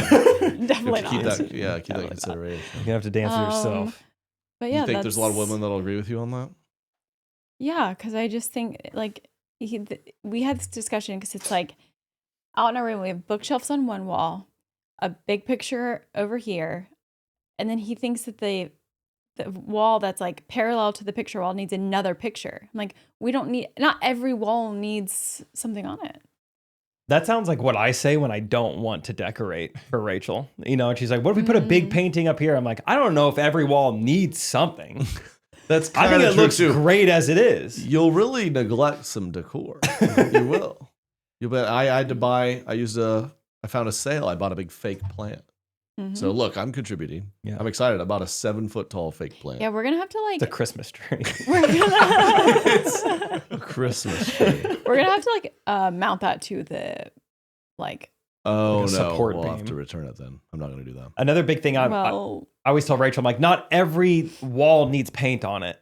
Definitely keep not. that. Yeah, keep that Definitely not. consideration. You're gonna have to dance with yourself. But yeah, You think there's a lot of women that'll agree with you on that? Yeah, because I just think like we had this discussion because it's like out in our room we have bookshelves on one wall, a big picture over here, and then he thinks that the wall that's like parallel to the picture wall needs another picture. I'm like, not every wall needs something on it. That sounds like what I say when I don't want to decorate for Rachel. You know, and she's like, what if we put a big painting up here? I'm like, I don't know if every wall needs something. That's I think it looks great as it is. You'll really neglect some decor. You will. You bet. I had to buy. I found a sale. I bought a big fake plant. Mhm. So look, I'm contributing. Yeah. I'm excited. I bought a 7-foot tall fake plant. Yeah, we're gonna have to like It's a Christmas tree. we're gonna A Christmas tree. we're gonna have to like mount that to the like. Oh Like a no, support we'll have beam. to return it then. I'm not going to do that. Another big thing I always tell Rachel, I'm like, not every wall needs paint on it.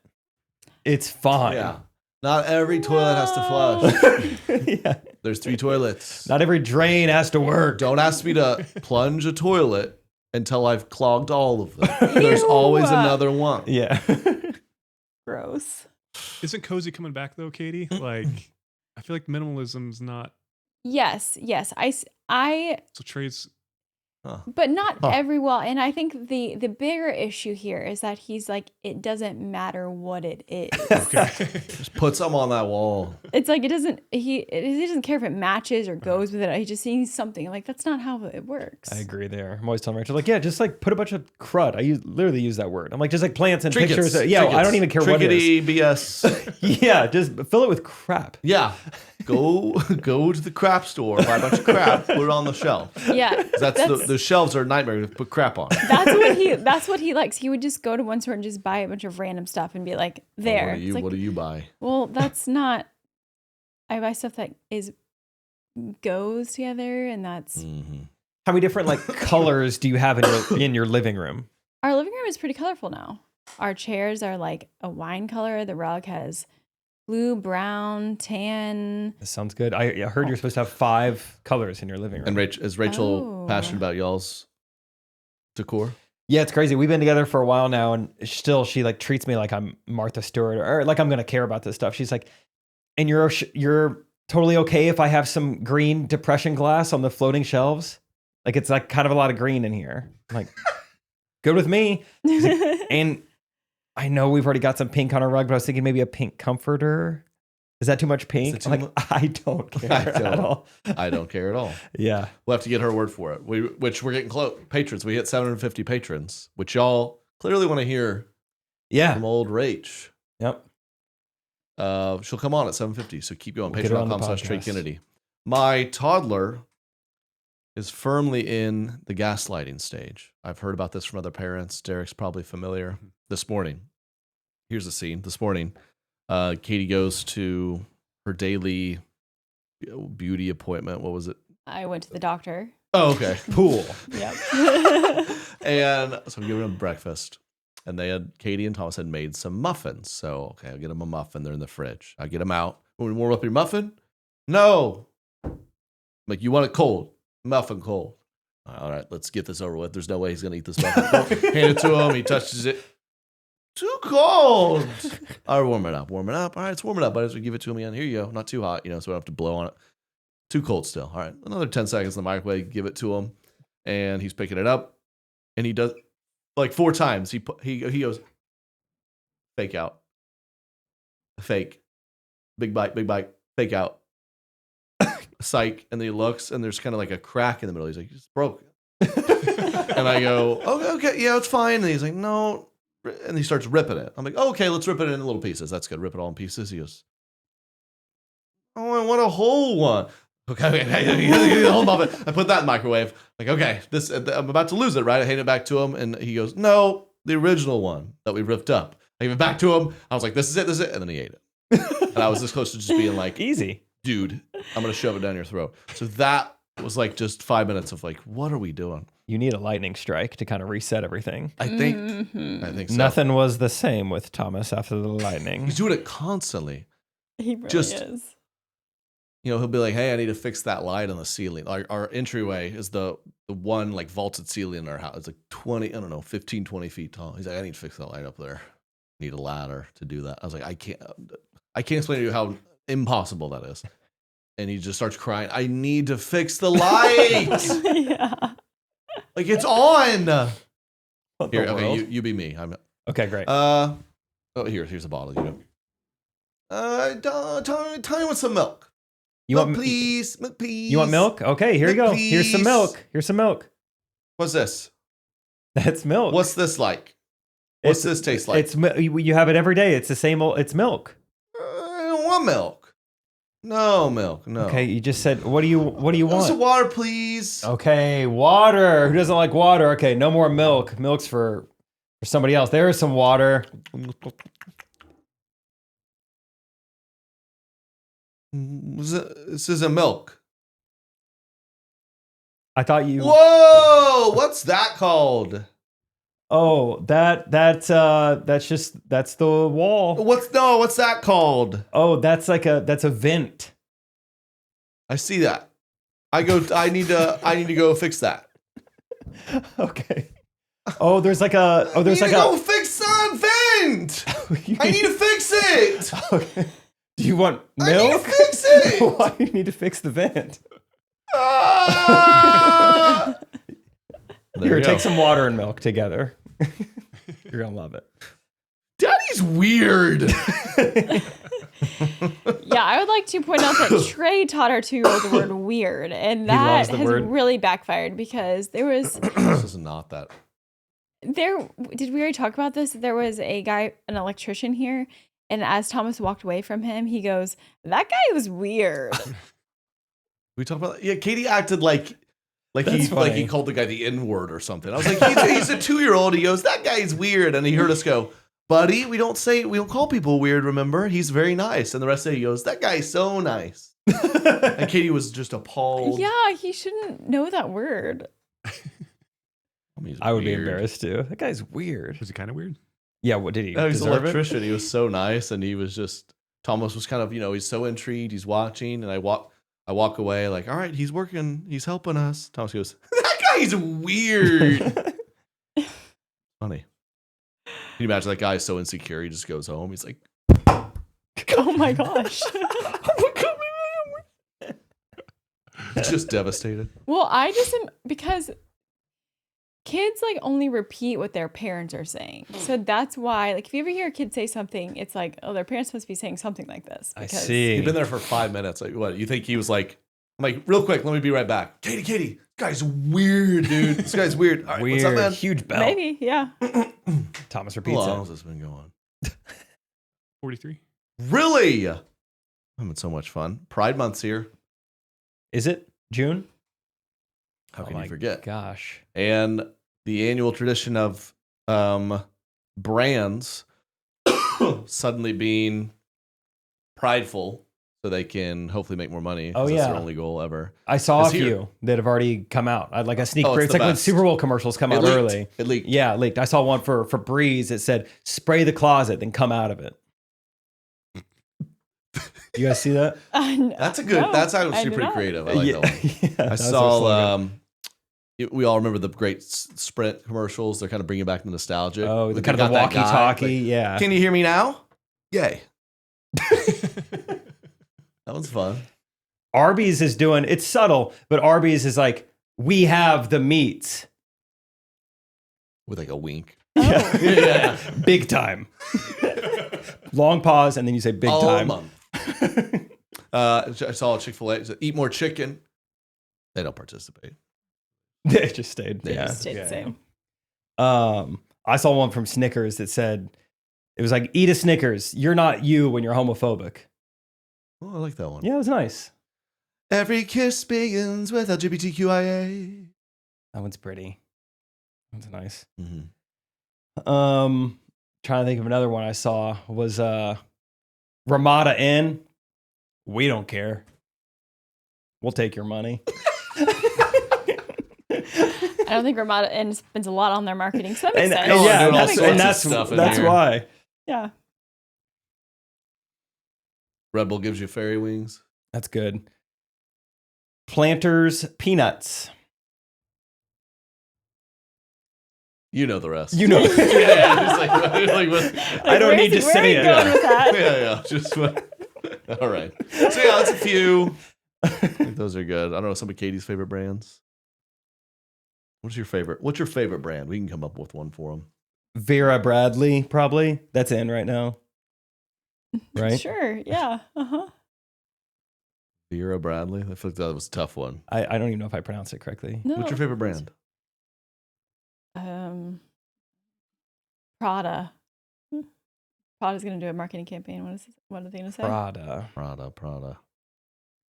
It's fine. Yeah. Not every toilet has to flush. Yeah. There's 3 toilets. Not every drain has to work. Don't ask me to plunge a toilet until I've clogged all of them. There's always another one. Yeah. Gross. Isn't cozy coming back though, Katie? Like, I feel like minimalism's not. Yes. I So Trey's. but not every wall. And I think the bigger issue here is that he's like, it doesn't matter what it is. Just put some on that wall. It's like he doesn't care if it matches or goes with it. He just sees something. Like that's not how it works. I agree there. I'm always telling Rachel, like, yeah, just like put a bunch of crud. I literally use that word. I'm like, just like plants and Trinkets. pictures. Yeah, I don't even care what it is. BS. Yeah, just fill it with crap. Yeah. Go to the crap store, buy a bunch of crap, put it on the shelf. Yeah. That's the shelves are a nightmare to put crap on. That's what he likes. He would just go to one store and just buy a bunch of random stuff and be like, there. It's like, What do you buy? well, that's not. I buy stuff that goes together, and that's How many different like colors do you have in your living room? our living room is pretty colorful now. Our chairs are like a wine color. The rug has blue, brown, tan. That sounds good. I heard you're supposed to have 5 colors in your living room. And is Rachel Oh. passionate about y'all's decor? Yeah, it's crazy. We've been together for a while now, and still she like treats me like I'm Martha Stewart or like I'm gonna care about this stuff. She's like, and you're totally okay if I have some green depression glass on the floating shelves. Like it's like kind of a lot of green in here. I'm like, good with me. And I know we've already got some pink on our rug, but I was thinking maybe a pink comforter. Is that too much pink? too I'm like, I don't care at all. I don't care at all. Yeah. We'll have to get her word for it. Which we're getting close. Patrons, we hit 750 patrons, which y'all clearly want to hear Yeah. from old Rach. Yep. She'll come on at 750, so keep going. We'll get her on the Patreon.com/Trey podcast. Kennedy. My toddler is firmly in the gaslighting stage. I've heard about this from other parents. Derek's probably familiar. This morning, here's the scene. This morning, Katie goes to her daily beauty appointment. What was it? I went to the doctor. Oh, okay. Pool. Yep. And so I'm giving them breakfast. And Katie and Thomas had made some muffins. So, okay, I'll get them a muffin. They're in the fridge. I get them out. Want to warm up your muffin? No. I'm like, you want it cold? Muffin cold. All right, let's get this over with. There's no way he's going to eat this muffin cold. Hand it to him. He touches it. Too cold. All right, warm it up. All right, it's warming up. But as we give it to him again, here you go. Not too hot, so I don't have to blow on it. Too cold still. All right, another 10 seconds in the microwave. Give it to him. And he's picking it up. And he does like 4 times. He goes, fake out. Fake. Big bite, fake out. Psych. And then he looks, and there's kind of like a crack in the middle. He's like, it's broken. And I go, okay, yeah, it's fine. And he's like, no. And he starts ripping it. I'm like, okay, let's rip it in little pieces. That's good. Rip it all in pieces. He goes, oh, I want a whole one. Okay, the whole muffin. I put that in the microwave. Like, okay, I'm about to lose it, right? I hand it back to him, and he goes, no, the original one that we ripped up. I gave it back to him. I was like, this is it, and then he ate it. And I was this close to just being like, easy. Dude, I'm going to shove it down your throat. So that was like just 5 minutes of like, what are we doing? You need a lightning strike to kind of reset everything. I think so. Nothing was the same with Thomas after the lightning. He's doing it constantly. He really Just- is. He'll be like, hey, I need to fix that light on the ceiling. Our entryway is the one like vaulted ceiling in our house. It's like 15, 20 feet tall. He's like, I need to fix that light up there. Need a ladder to do that. I was like, I can't explain to you how impossible that is. And he just starts crying. I need to fix the light. Yeah. Like it's on. What the Here, okay, world? you be me. Okay, great. Here's a bottle. Tell me what's some milk. You milk, want please? Milk, please. You want milk? Okay, here you Milk, go. Here's some please. milk. Here's some milk. What's this? That's milk. What's this like? What's this taste like? You have it every day. It's the same old. It's milk. I don't want milk. No milk. No. Okay, you just said. What do you want? Some water, please. Okay, water. Who doesn't like water? Okay, no more milk. Milk's for somebody else. There is some water. This isn't milk. I thought you. Whoa! What's that called? Oh, that's the wall. What's that called? Oh, that's a vent. I see that. I need to go fix that. Okay. Oh, there's like a. Oh, there's like go a. fix that vent. I need to fix it. Okay. Do you want I milk? need to fix it. Why do you need to fix the vent? Ah! Here, take some water and milk together. You're gonna love it. Daddy's weird. Yeah, I would like to point out that Trey taught our 2-year-old the word weird, and loves that the has word. really backfired because This is not that. did we already talk about this? There was a guy, an electrician here, and as Thomas walked away from him, he goes, "That guy was weird." We talked about that. Yeah, Katie acted like That's he funny. called the guy the N-word or something. I was like, he's a 2-year-old. He goes, that guy's weird, and he heard us go, buddy, we don't call people weird. Remember, he's very nice. And the rest of it, he goes, that guy's so nice. And Katie was just appalled. Yeah, he shouldn't know that word. He's I would be weird. embarrassed too. That guy's weird. Was he kind of weird? Yeah, what did he No, he's an deserve it? electrician. He was so nice, and he was just. Thomas was kind of, he's so intrigued. He's watching, and I walk away like, all right, he's working. He's helping us. Thomas goes, that guy's weird. Funny. Can you imagine that guy is so insecure? He just goes home. He's like, Oh my gosh. Just devastated. Well, I just am because kids like only repeat what their parents are saying. So that's why, like, if you ever hear a kid say something, it's like, oh, their parents must be saying something like this. I because- see. He'd been there for 5 minutes. Like, what? You think he was like, I'm like, real quick, let me be right back. Katie, this guy's weird, dude. This guy's weird. All right, Weird. what's up, man? Huge bell. Maybe, yeah. Thomas How repeats long it. has this been going? 43. Really? I'm having so much fun. Pride Month's here. Is it June? How can Oh you my forget? Gosh. And the annual tradition of brands suddenly being prideful so they can hopefully make more money. 'cause Oh, that's yeah. their only goal ever. I saw a It's here. few that have already come out. I'd like a sneak Oh, preview. it's It's the like when best. Super Bowl commercials come out leaked. early. It leaked. Yeah, it leaked. I saw one for Breeze that said, spray the closet, then come out of it. You guys see that? That's a good. No, that's I actually did pretty not. creative. I like yeah. that one. Yeah, I that's their saw. slogan. We all remember the great Sprint commercials. They're kind of bringing back the nostalgia. Oh, Like, the they kind of got the that guy, walkie-talkie. like, Yeah. Can you hear me now? Yay. That was fun. Arby's is doing, it's subtle, but Arby's is like, we have the meats. With like a wink. Oh. Yeah. Big time. Long pause, and then you say big All time. month. I saw Chick-fil-A. So eat more chicken. They don't participate. They just stayed. They Yeah. just Stayed the same. I saw one from Snickers that said, it was like, eat a Snickers. You're not you when you're homophobic. Oh, I like that one. Yeah, it was nice. Every kiss begins with LGBTQIA. That one's pretty. That's nice. Mm-hmm. Trying to think of another one I saw was Ramada Inn. We don't care. We'll take your money. I don't think Ramada Inn spends a lot on their marketing. So that makes and, sense. Oh, yeah, doing all that's, sorts and of that's, stuff in that's here. why. Yeah. Red Bull gives you fairy wings. That's good. Planters Peanuts. You know the rest. You know. Yeah, just like what? I don't need to where say are you it. going with that? Yeah. Just what? All right. So yeah, that's a few. I think those are good. I don't know some of Katie's favorite brands. What's your favorite? What's your favorite brand? We can come up with one for them. Vera Bradley, probably. That's in right now. Right? Sure. Yeah. Uh-huh. Vera Bradley. I feel like that was a tough one. I don't even know if I pronounced it correctly. No. What's your favorite brand? Prada. Prada's going to do a marketing campaign. What are they going to say? Prada. Prada.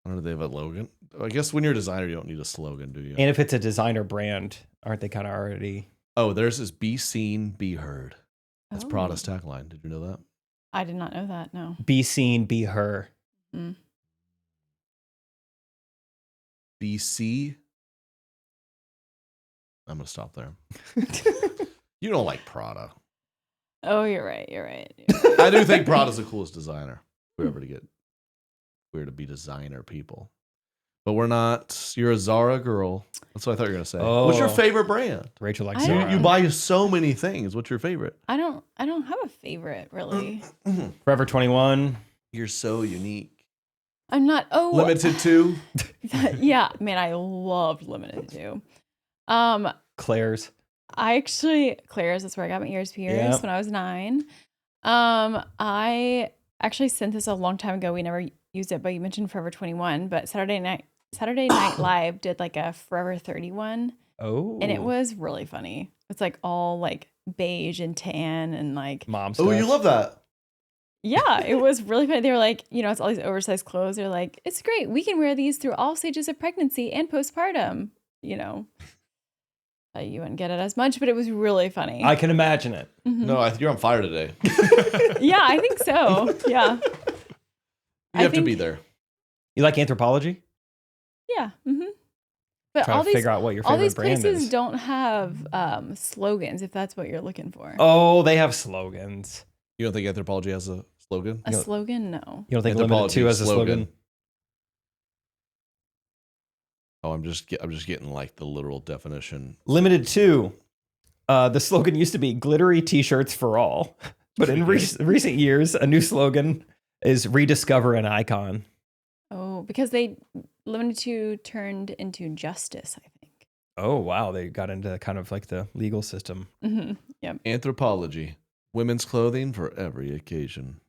I don't know if they have a slogan. I guess when you're a designer, you don't need a slogan, do you? And if it's a designer brand, aren't they kind of already? Oh, theirs is be seen, be heard. That's Oh. Prada's tagline. Did you know that? I did not know that. No. Be seen, be her. Mm. BC. I'm going to stop there. You don't like Prada. Oh, you're right. You're right. I do think Prada's the coolest designer. If we're to be designer people. But we're not. You're a Zara girl. That's what I thought you were going to say. What's your Oh. favorite brand? Rachel likes I Zara. don't- You buy so many things. What's your favorite? I don't have a favorite really. Forever 21. You're so unique. I'm not. Oh, Limited to. yeah, man, I loved Limited too. Claire's. Claire's, that's where I got my ears pierced Yep. when I was 9. I actually sent this a long time ago. We never used it, but you mentioned Forever 21. But Saturday Night Live did like a Forever 31, Oh. and it was really funny. It's like all like beige and tan and like mom stuff. Oh, you love that. yeah, it was really funny. They were like, it's all these oversized clothes. They're like, it's great. We can wear these through all stages of pregnancy and postpartum. You wouldn't get it as much, but it was really funny. I can imagine it. Mhm. No, you're on fire today. Yeah, I think so. Yeah. You I have to think- be there. You like anthropology? Yeah. Mm-hmm. But Trying all to these figure out what your all favorite these brand places is. don't have slogans if that's what you're looking for. Oh, they have slogans. You don't think Anthropology has a slogan? A slogan? No. You don't think Limited Anthropology 2 has a slogan? Oh, I'm just getting like the literal definition. Limited 2. The slogan used to be glittery t-shirts for all. But in recent years, a new slogan is rediscover an icon. Oh. Oh, because they Limited to turned into Justice, I think. Oh, wow. They got into kind of like the legal system. Mm-hmm. Yep. Anthropology. Women's clothing for every occasion.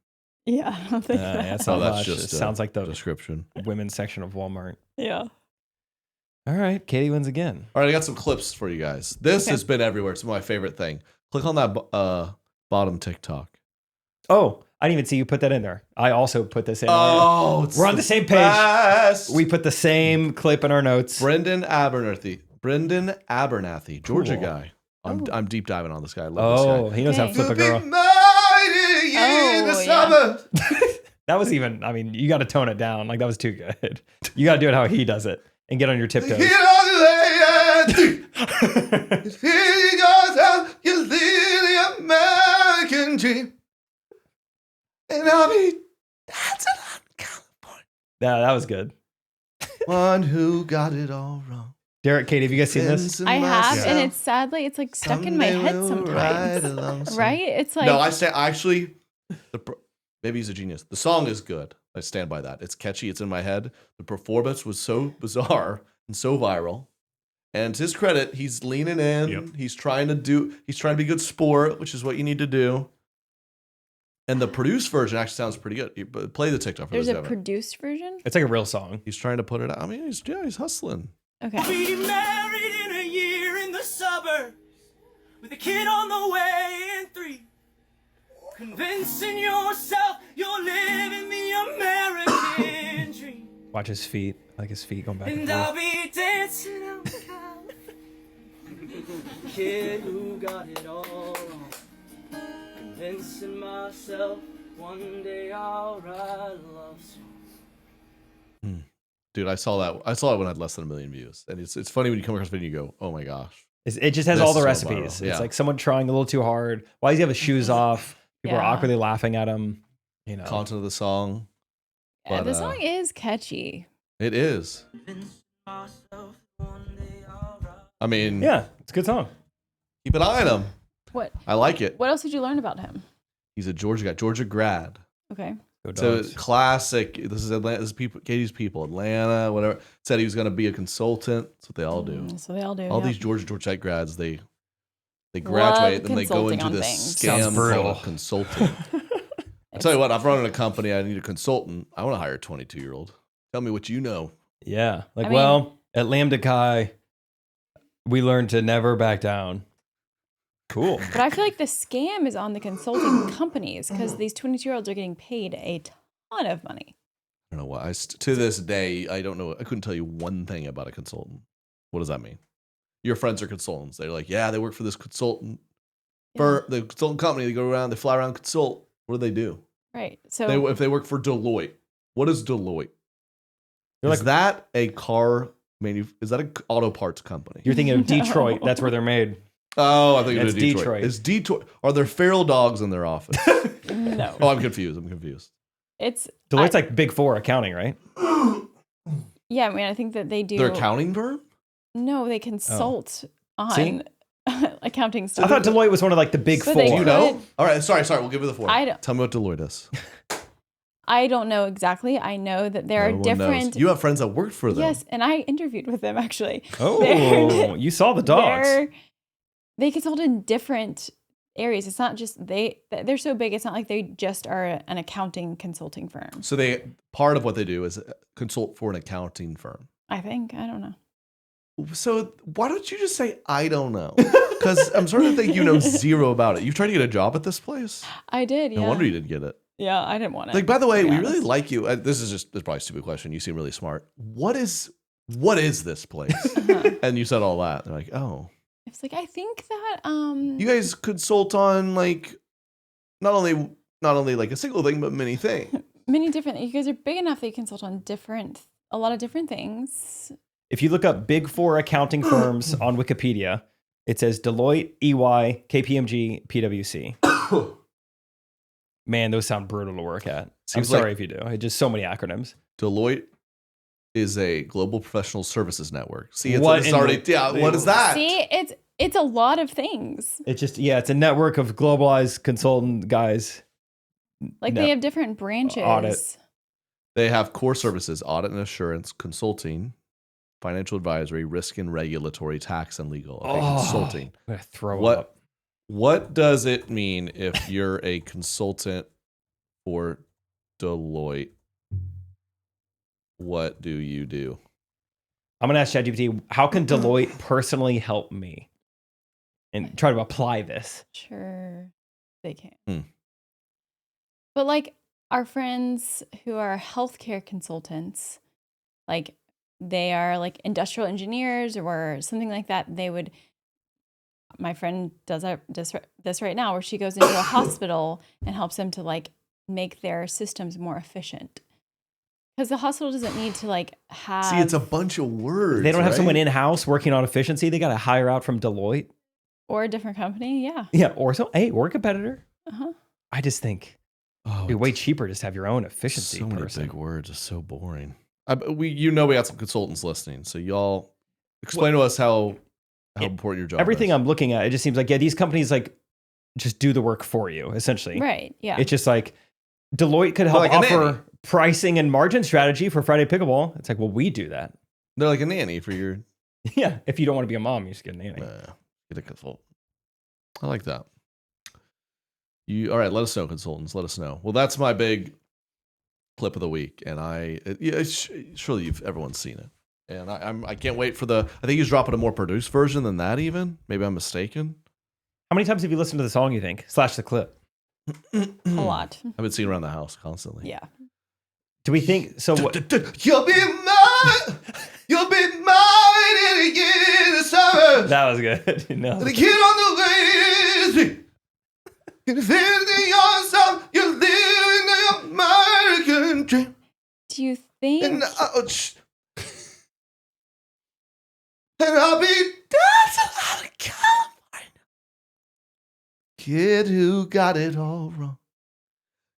Yeah, I don't think Yeah, that. it's Oh, not that's much. just It sounds like the description. women's section of Walmart. Yeah. All right. Katie wins again. All right, I got some clips for you guys. This Okay. has been everywhere. It's my favorite thing. Click on that bottom TikTok. Oh, I didn't even see you put that in there. I also put this in. Oh, it's We're on the same page. best. We put the same clip in our notes. Brendan Abernathy, Georgia Cool. guy. Oh. I'm deep diving on this guy. I love Oh, this guy. he knows how to Okay. flip a girl. yeah. That was even, I mean, you got to tone it down. Like, that was too good. You got to do it how he does it and get on your tiptoes. American dream. And I'll be dancing on California. Yeah, that was good. One who got it all wrong. Derek, Katie, have you guys seen this? I have, and it's sadly, it's like stuck in my head sometimes. Right? It's like No, I say actually, maybe he's a genius. The song is good. I stand by that. It's catchy. It's in my head. The performance was so bizarre and so viral. And to his credit, he's leaning in. Yep. He's trying to be a good sport, which is what you need to do. And the produced version actually sounds pretty good. Play the TikTok for there's those a who haven't. produced version. It's like a real song. He's trying to put it out. I mean, he's hustling. Okay. Be married in a year in the suburbs with a kid on the way in 3. Convincing yourself you're living the American dream. Watch his feet, like his feet going back and And forth. I'll be dancing out California. Kid who got it all wrong. Convincing myself one day I'll write a love song. Dude, I saw that. I saw it when I had less than 1 million views. And it's funny when you come across a video and you go, oh my gosh. It just has This all the is so recipes. viral. Yeah. It's like someone trying a little too hard. Why does he have his shoes off? People are Yeah. awkwardly laughing at him. You know. Content of the song. Yeah, But, the song is catchy. It is. Convincing myself one day I'll write. I mean, Yeah, it's a good song. keep an eye on him. What I like it. What else did you learn about him? He's a Georgia guy, Georgia grad. Okay. Go So Dogs. classic. This is Atlanta. This is people, Katie's people, Atlanta, whatever. Said he was going to be a consultant. That's what they all do. So they all do. All yeah. these Georgia Tech grads, they graduate and they go consulting into on this things. Sounds scam brutal. called a consultant. I tell you what, I've run in a company. I need a consultant. I want to hire a 22-year-old. Tell me what you know. Yeah. Like, I mean- well, at Lambda Chi, we learned to never back down. Cool. But I feel like the scam is on the consulting companies because these 22-year-olds are getting paid a ton of money. I don't know why. To this day, I don't know. I couldn't tell you one thing about a consultant. What does that mean? Your friends are consultants. They're like, yeah, they work for this consultant for the consultant company. They go around, they fly around, consult. What do they do? Right. So If they work for Deloitte, what is Deloitte? You're Is like- that a car is that an auto parts company? You're thinking of No. Detroit. That's where they're made. Oh, I think That's it's Detroit. Detroit. Is Detroit? Are there feral dogs in their office? no, Oh, I'm confused. it's Deloitte's like Big Four accounting, right? yeah. I mean, I think that they do. Their accounting firm? No, they consult See? on accounting I stuff. thought Deloitte was one of like the Big So Four. they Do you could- know? All right, sorry. We'll give you the four. I don't- Tell me what Deloitte is. I don't know exactly. I know that there No are one different. knows. You have friends that work for them. Yes, and I interviewed with them actually. Oh, They're- you saw the dogs. They consult in different areas. It's not just they're so big. It's not like they just are an accounting consulting firm. So part of what they do is consult for an accounting firm. I think. I don't know. So why don't you just say I don't know? Because I'm starting to think you know zero about it. You tried to get a job at this place. I did. Yeah. No wonder you didn't get it. Yeah, I didn't want it. Like, by the way, to be we really honest. like you. This is probably a stupid question. You seem really smart. What is this place? Uh-huh. And you said all that. They're like, oh, It's like I think that you guys consult on like not only like a single thing, but many things. many different. You guys are big enough that you consult on a lot of different things. If you look up Big Four accounting firms on Wikipedia, it says Deloitte, EY, KPMG, PwC. Man, those sound brutal to work at. Seems I'm sorry like- if you do. It's just so many acronyms. Deloitte is a global professional services network. See, What it's in already the- what is that? See, it's a lot of things. It's just, yeah, it's a network of globalized consultant guys. Like No. they have different branches. Audit. They have core services, audit and assurance, consulting, financial advisory, risk and regulatory, tax and legal. Okay, consulting. I'm gonna throw What up. What does it mean if you're a consultant for Deloitte? What do you do? I'm gonna ask ChatGPT, how can Deloitte personally help me? And try to apply this. Sure, they can. Hmm. But like our friends who are healthcare consultants, like they are like industrial engineers or something like that. They would. My friend does this right now, where she goes into a hospital and helps them to like make their systems more efficient. Because the hospital doesn't need to like have. See, it's a bunch of words. They don't have right? someone in-house working on efficiency. They got to hire out from Deloitte. Or a different company, yeah. Yeah, or a competitor. Uh-huh. I just think it'd be way cheaper just to have your own efficiency So many person. big words. It's so boring. We got some consultants listening, so y'all explain to us how important your job Everything is. I'm looking at, it just seems like, yeah, these companies like just do the work for you, essentially. Right, yeah. It's just like Deloitte could help like a nanny. offer pricing and margin strategy for Friday Pickleball. It's like, well, we do that. They're like a nanny for your Yeah, if you don't want to be a mom, you just get a nanny. get a consultant. I like that. All right? Let us know, consultants. Let us know. Well, that's my big clip of the week, and surely everyone's seen it, and I can't wait for I think he's dropping a more produced version than that. Even maybe I'm mistaken. How many times have you listened to the song, you think? / the clip? A lot. I've been seeing around the house constantly. Yeah. Do we think so? What, You'll be mine. You'll be mine in a year this summer. that was good. No. The kid on the way. If anything yourself, you're living the American dream. Do you think And I'll be dancing out of California. Kid who got it all wrong.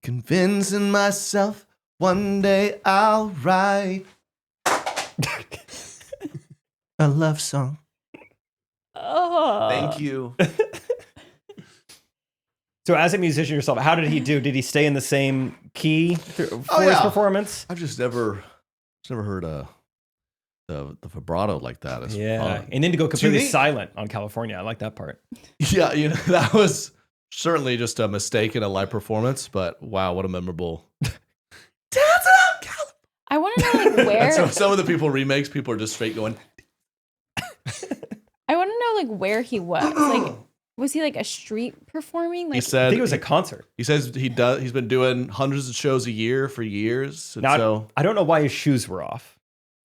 Convincing myself one day I'll write a love song. Oh. Thank you. So as a musician yourself, how did he do? Did he stay in the same key for his yeah. performance? I've just never heard the vibrato like that. It's Yeah. fun. And then to go completely unique. silent on California. I like that part. Yeah, that was certainly just a mistake in a live performance, but wow, what a memorable. I want to know like where So some of the remakes, people are just straight going. I want to know like where he was. Like was he like a street performing? Like He I said think it was a concert. he says he's been doing hundreds of shows a year for years. And Now, so I don't know why his shoes were off.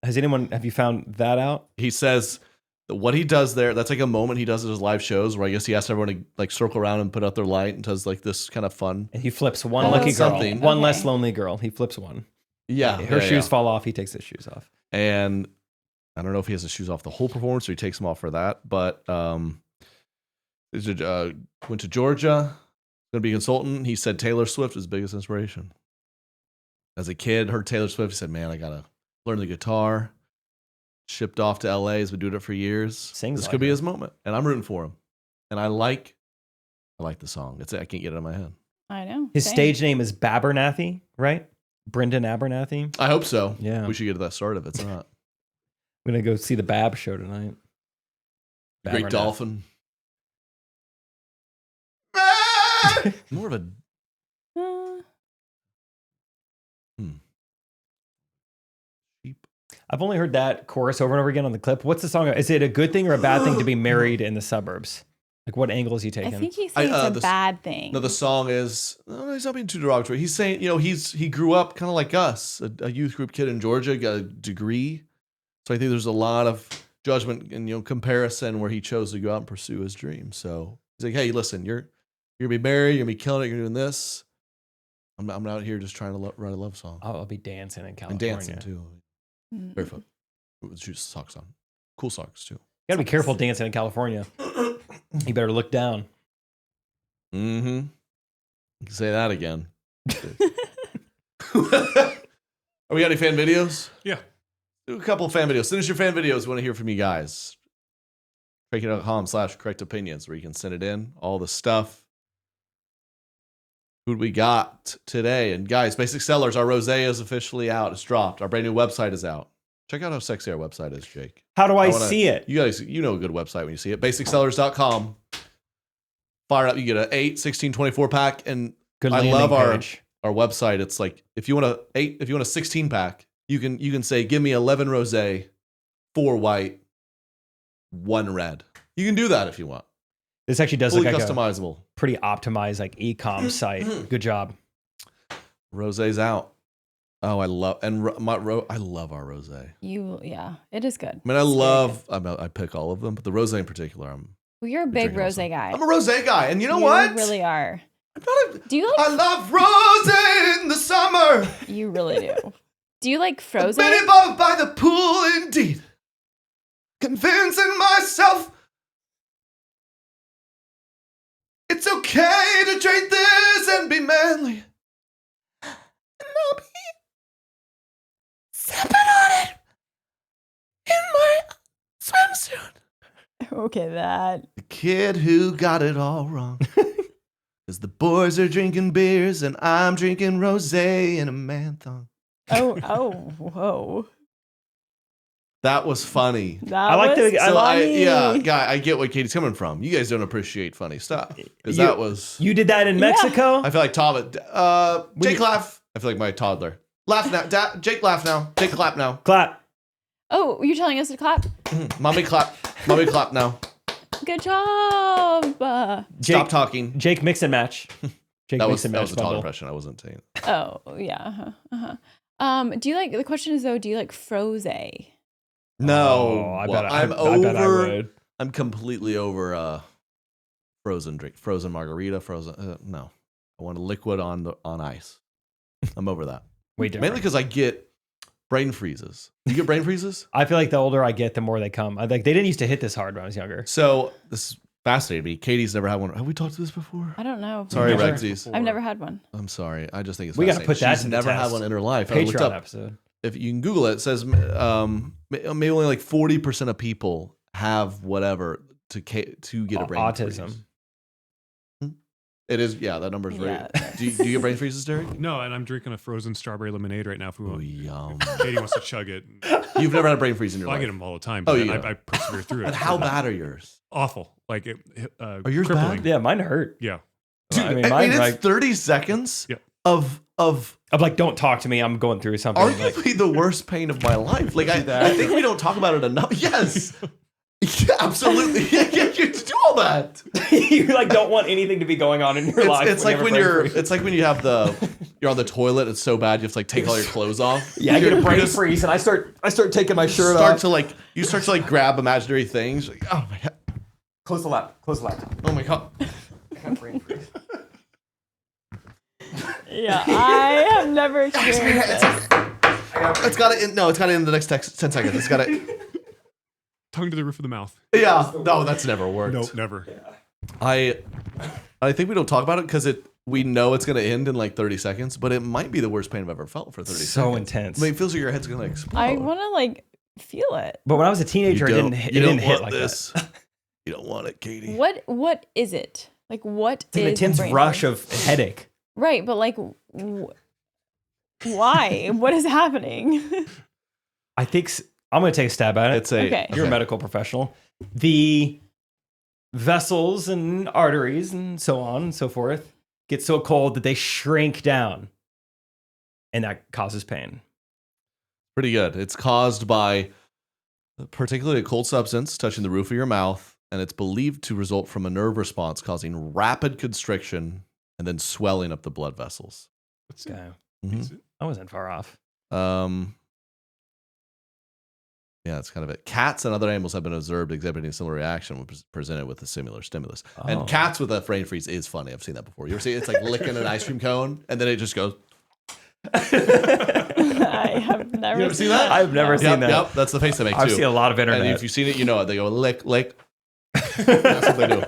Have you found that out? he says that what he does there, that's like a moment he does at his live shows where I guess he asks everyone to like circle around and put out their light and does like this kind of fun. And he flips one Oh, lucky girl, something. one Okay. less lonely girl. He flips one. Yeah. Her shoes fall off. He takes his shoes off. And I don't know if he has his shoes off the whole performance or he takes them off for that. But went to Georgia, going to be a consultant. He said Taylor Swift is his biggest inspiration. As a kid, heard Taylor Swift. He said, "Man, I gotta learn the guitar." Shipped off to LA. Has been doing it for years. Sings This like could be her. his moment, and I'm rooting for him. And I like the song. I can't get it in my head. I know. His same. stage name is Abernathy, right? Brendan Abernathy. I hope so. Yeah. We should get to that start if it's not. I'm going to go see the Bab show tonight. Great Abernathy. dolphin. More of a sheep. I've only heard that chorus over and over again on the clip. What's the song? Is it a good thing or a bad thing to be married in the suburbs? Like, what angle is he I taking? think he's saying it's a bad thing. No, the song is. No, he's not being too derogatory. He's saying, he grew up kind of like us, a youth group kid in Georgia, got a degree. So I think there's a lot of judgment and comparison where he chose to go out and pursue his dream. So he's like, hey, listen, you're gonna be married, you're gonna be killing it, you're doing this. I'm out here just trying to write a love song I'll be dancing in and California. dancing too, Mm. barefoot with shoes, socks on, cool socks too. You gotta be careful dancing in California. You better look down. Mm-hmm. You can say that again. Are we got any fan videos? Yeah. Do a couple of fan videos. Send us your fan videos. We want to hear from you guys. Trey.com/correct opinions where you can send it in. All the stuff. Who we got today? And guys, Basic Sellers, our rosé is officially out. It's dropped. Our brand new website is out. Check out how sexy our website is, Jake. How do I see it? You guys, you know a good website when you see it. BasicSellers.com. Fire it up. You get an 8, 16, 24 pack. And Good I landing love page. our website. It's like if you want a 16 pack, you can say, give me 11 rosé, 4 white, 1 red. You can do that if you want. This actually does Fully look like customizable. a pretty optimized like e-com site. Good job. Rosé's out. Oh, I love I love our rosé. Yeah, it is good. I mean, I pick all of them, but the rosé in particular, Well, you're a big drinking also. rosé guy. I'm a rosé guy, and you know You what? really are. I'm not a, Do you like? I love rosé in the summer. You really do. Do you like frozen? Many bottled by the pool, indeed. Convincing myself it's okay to drink this and be manly. And I'll be sipping on it in my swimsuit. Okay, that. The kid who got it all wrong. Because the boys are drinking beers and I'm drinking rosé in a man thong. Whoa. That was funny. That I like was the- I funny. Guy, I get what Katie's coming from. You guys don't appreciate funny stuff. Because that was... You did that in Yeah. Mexico? I feel like Tom... Jake laugh. I feel like my toddler. Laugh now. Jake laugh now. Jake clap now. Clap. Oh, you're telling us to clap? Mommy clap. Mommy clap now. Good job. Stop talking. Jake mix and match. Jake That mix was and a match Todd bundle. impression. I wasn't saying it. Oh, yeah. Do you like, the question is though, do you like frosé? No. Oh, I Well, bet I'm I bet I over... would. I'm completely over frozen drink, frozen margarita, frozen. No, I want a liquid on ice. I'm over that. Way different. Mainly because I get brain freezes. You get brain freezes? I feel like the older I get, the more they come. They didn't used to hit this hard when I was younger. So this fascinated me. Katie's never had one. Have we talked to this before? I don't know. Sorry, Never. Rexy's. I've never had one. I'm sorry. I just think it's We gotta fascinating. put that She's to the never had test. one in her life. I looked Patreon up. episode. If you can Google it, it says maybe only like 40% of people have whatever to get a brain freeze. Autism. It is, yeah, that number's right. Yeah. Do you get brain freezes, Derek? No, and I'm drinking a frozen strawberry lemonade right now. If we Oh, want, yum. Katie wants to chug it. You've never had a brain freeze in your Well, I life? get them all the time. Oh, But you I do. persevere through it. And how bad are yours? Awful. Like it. Are yours crippling. bad? Yeah, mine hurt. Yeah. Dude, I mean, it's mine like 30 seconds Yeah. of I'm like, don't talk to me. I'm going through something. Like, arguably the worst pain of my life. Like I think we don't talk about it enough. Yes. Yeah, absolutely. Yeah, you do all that. you like don't want anything to be going on in your life. It's like when you have a you're brain freeze. it's like when you have you're on the toilet, it's so bad you have to like take all your clothes off. Yeah, I get a You brain just freeze and I start taking my shirt start off. to like grab imaginary things. Like, oh my god. Close the laptop. Oh my god. I got brain freeze. Yeah, I have never experienced this. It's gotta end in the next 10 seconds. It's gotta Tongue to the roof of the mouth. Yeah. No, that's never worked. Nope, never. I think we don't talk about it because we know it's gonna end in like 30 seconds, but it might be the worst pain I've ever felt for 30 seconds. So intense. I mean, it feels like your head's gonna explode. I want to like feel it. But when I was a teenager, it didn't hit like this. that. You don't want it, Katie. What is it? Like what It's an is intense brain rush freeze? of headache. Right, but like why? What is happening? I think I'm going to take a stab at it. It's a Okay. You're a medical professional. The vessels and arteries and so on and so forth get so cold that they shrink down, and that causes pain. pretty good. It's caused by particularly a cold substance touching the roof of your mouth, and it's believed to result from a nerve response causing rapid constriction and then swelling of the blood vessels. That's it. Okay. Mhm. That's it. I wasn't far off. Yeah, that's kind of it. Cats and other animals have been observed exhibiting a similar reaction when presented with a similar stimulus. Oh. And cats with a brain freeze is funny. I've seen that before. You ever see it? It's like licking an ice cream cone, and then it just goes. I have never You ever seen that? I've never seen Yep, that. yep, that's the face they make I've too. seen a lot of internet. And if you've seen it, you know it. They go lick, lick. That's what they do.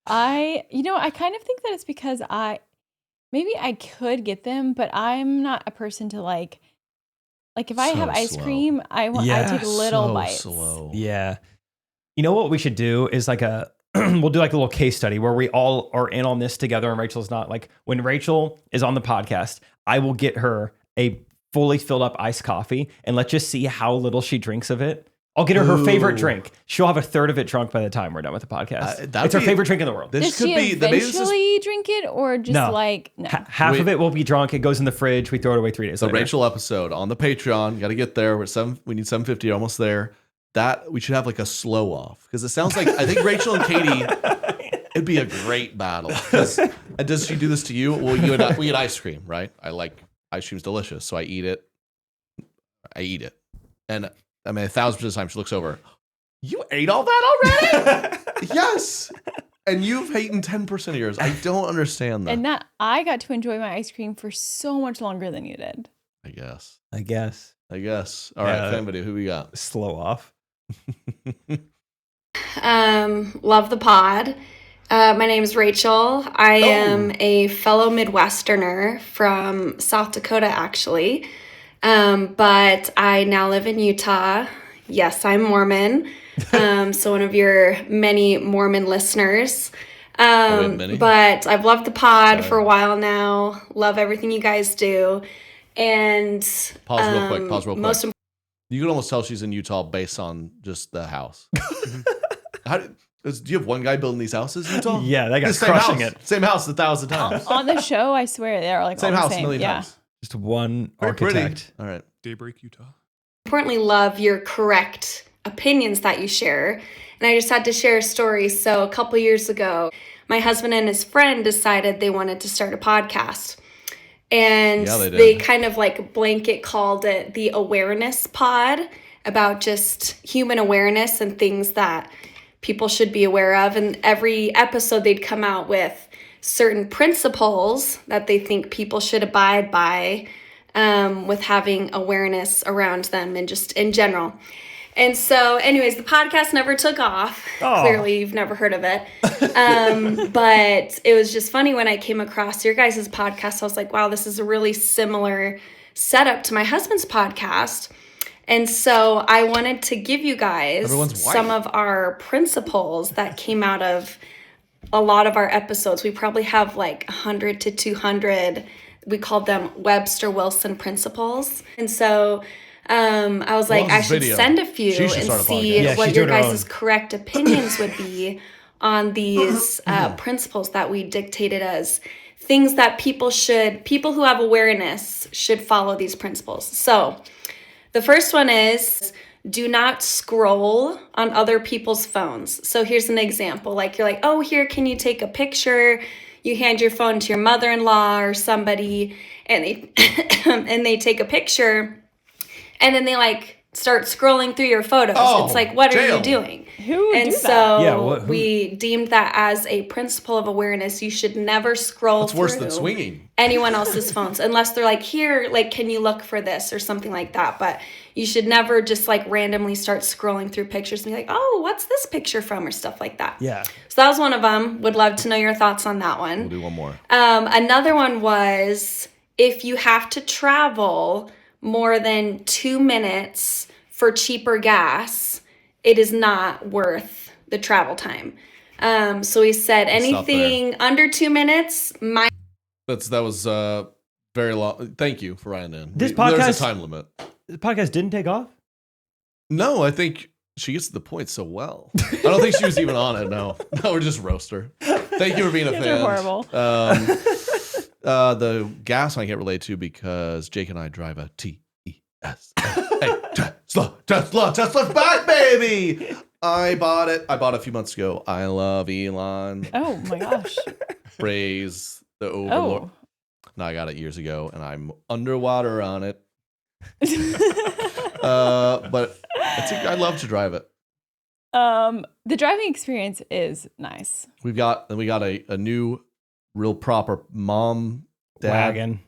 I kind of think that it's because maybe I could get them, but I'm not a person to like if I So have ice slow. cream, I Yeah, take little so bites. slow. Yeah. You know what we should do is like a we'll do like a little case study where we all are in on this together and Rachel's not. Like when Rachel is on the podcast, I will get her a fully filled up iced coffee and let's just see how little she drinks of it. I'll get her favorite Ooh. drink. She'll have a third of it drunk by the time we're done with the podcast. that'd It's her be- favorite drink in the world. This Does could she be the eventually drink it or just No. like no? Half of Wait. it will be drunk. It goes in the fridge. We throw it away 3 days the later. Rachel episode on the Patreon. Got to get there. We're at 7. We need 750. Almost there. That we should have like a slow off because it sounds like I think Rachel and Katie. It'd be a great battle. And does she do this to you? Well, you and I, we eat ice cream, right? I like ice cream's delicious, so I eat it. And I mean, 1,000% of the time she looks over. You ate all that already? Yes. And you've eaten 10% of yours. I don't understand that. And that I got to enjoy my ice cream for so much longer than you did. I guess. I guess. All right, Yeah. fan video. Who we got? Slow off. Love the pod. My name is Rachel. I am a fellow Midwesterner from South Dakota, actually. But I now live in Utah. Yes, I'm Mormon. So one of your many Mormon listeners. many? But I've loved the pod for a while now. Love everything you guys do. And Pause real quick. most important. You can almost tell she's in Utah based on just the house. Do you have one guy building these houses in Utah? Yeah, that guy's Same crushing house. it. Same house 1,000 times. On the show, I swear they are like Same all house, the a same. million Yeah. times. Just one Very pretty. architect. All right. Daybreak, Utah. Importantly, love your correct opinions that you share. And I just had to share a story. So a couple years ago, my husband and his friend decided they wanted to start a podcast. And Yeah, they did. they kind of like blanket called it the awareness pod, about just human awareness and things that people should be aware of. And every episode they'd come out with certain principles that they think people should abide by, with having awareness around them and just in general. And so anyways, the podcast never took off. Aw. Clearly you've never heard of it. But it was just funny when I came across your guys' podcast. I was like, wow, this is a really similar setup to my husband's podcast. And so I wanted to give you guys Everyone's white. some of our principles that came out of a lot of our episodes. We probably have like 100 to 200. We called them Webster Wilson principles. And so I was like, Love I this should video. send a few She should and start a see podcast. Yeah, what she's your doing her guys' own. correct opinions would be on these principles that we dictated as things that people who have awareness should follow these principles. So the first one is do not scroll on other people's phones. So here's an example. Like you're like, oh, here, can you take a picture? You hand your phone to your mother-in-law or somebody and they and they take a picture and then they like start scrolling through your photos. Oh, it's like, what are jail. you doing? Who would And do so that? Yeah, who- we deemed that as a principle of awareness. You should never scroll It's worse than through swinging. anyone else's phones unless they're like, here, like, can you look for this or something like that. But you should never just like randomly start scrolling through pictures and be like, oh, what's this picture from or stuff like that. Yeah. So that was one of them. Would love to know your thoughts on that one. We'll do one more. Another one was if you have to travel more than 2 minutes for cheaper gas, it is not worth the travel time. So he said stop there. anything under 2 minutes, That was very long. Thank you for writing in. This There's podcast- a time limit. The podcast didn't take off? No, I think she gets to the point so well. I don't think she was even on it. No, we're just roast her. Thank you for being a You guys fan. are horrible. The gas I can't relate to because Jake and I drive a TES. Hey, Tesla's back, baby. I bought it a few months ago. I love Elon. Oh my gosh. Praise the overlord. Oh. No, I got it years ago, and I'm underwater on it. But I love to drive it. The driving experience is nice. We got a new, real proper mom dad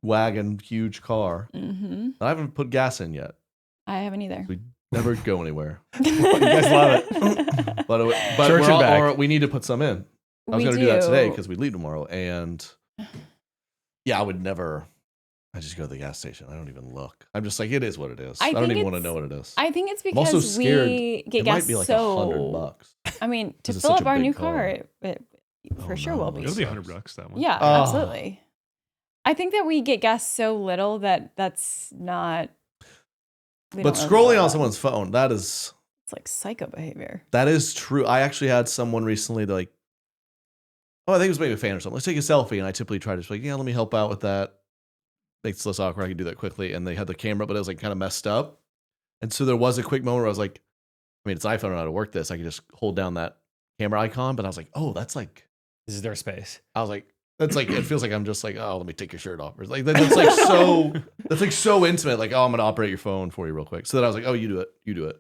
wagon, huge car. Mm-hmm. I haven't put gas in yet. I haven't either. We never go anywhere. You guys love it. But Church and back. or we need to put some in. I was We going to do that today do. because we leave tomorrow. And yeah, I would never. I just go to the gas station. I don't even look. I'm just like, it is what it is. I I don't think even want to it's- know what it is. I think it's I'm also because scared we get it gas might be like so. $100. I mean, to This is fill such up a our big new car. car, it for Oh, sure no, will that be. It'll be sucks. $100 that one. Yeah, Oh. absolutely. I think that we get gas so little that's not. we But don't really know scrolling on that. someone's phone, It's like psycho behavior. that is true. I actually had someone recently like, oh, I think it was maybe a fan or something. Let's take a selfie. And I typically try to just like, yeah, let me help out with that. Makes it less awkward. I can do that quickly. And they had the camera, but it was like kind of messed up. And so there was a quick moment where I was like, I mean, it's iPhone, I don't know how to work this. I can just hold down that camera icon. But I was like, oh, that's like, This is their space. I was like, that's like, it feels like I'm just like, oh, let me take your shirt off. Or like, that's like so, that's like so intimate. Like, oh, I'm going to operate your phone for you real quick. So then I was like, oh, you do it. You do it.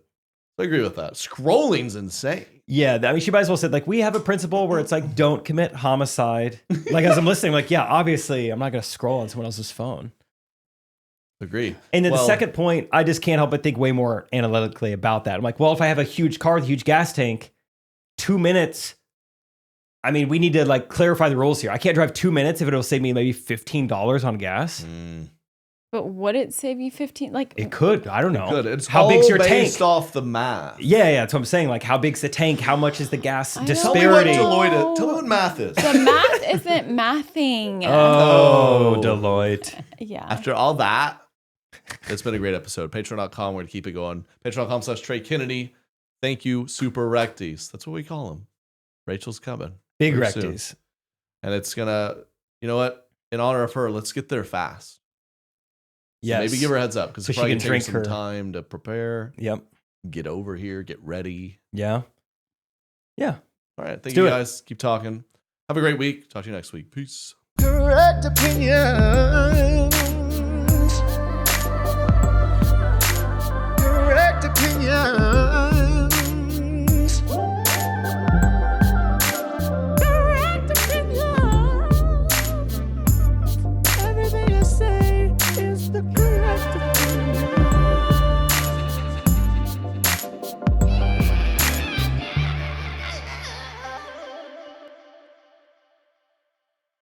I agree with that. Scrolling's insane. Yeah, I mean, she might as well said like, we have a principle where it's like, don't commit homicide. Like as I'm listening, like, yeah, obviously, I'm not gonna scroll on someone else's phone. Agree. And then Well- the second point, I just can't help but think way more analytically about that. I'm like, well, if I have a huge car with a huge gas tank, 2 minutes. I mean, we need to like clarify the rules here. I can't drive 2 minutes if it'll save me maybe $15 on gas. But would it save you 15? Like It could. I don't know. Good. It's how all big's your tank? based off the math. Yeah, that's what I'm saying. Like, how big's the tank? How much is the gas I don't disparity? know. Deloitte, tell me what math is. the math isn't mathing. Oh, Oh. Deloitte. Yeah. After all that, it's been a great episode. Patreon.com, we're going to keep it going. Patreon.com/Trey Kennedy. Thank you, Super Recties. That's what we call them. Rachel's coming. Big very soon. recties. And it's going to, you know what? In honor of her, let's get there fast. So Yes. maybe give her a heads up because So it's she probably can going to take drink some her- time to prepare, Yep. get over here, get ready. Yeah. Yeah. All right. Thank do you it. guys. Keep talking. Have a great week. Talk to you next week. Peace. Correct opinions. Correct opinions. Correct opinions. Everything you say.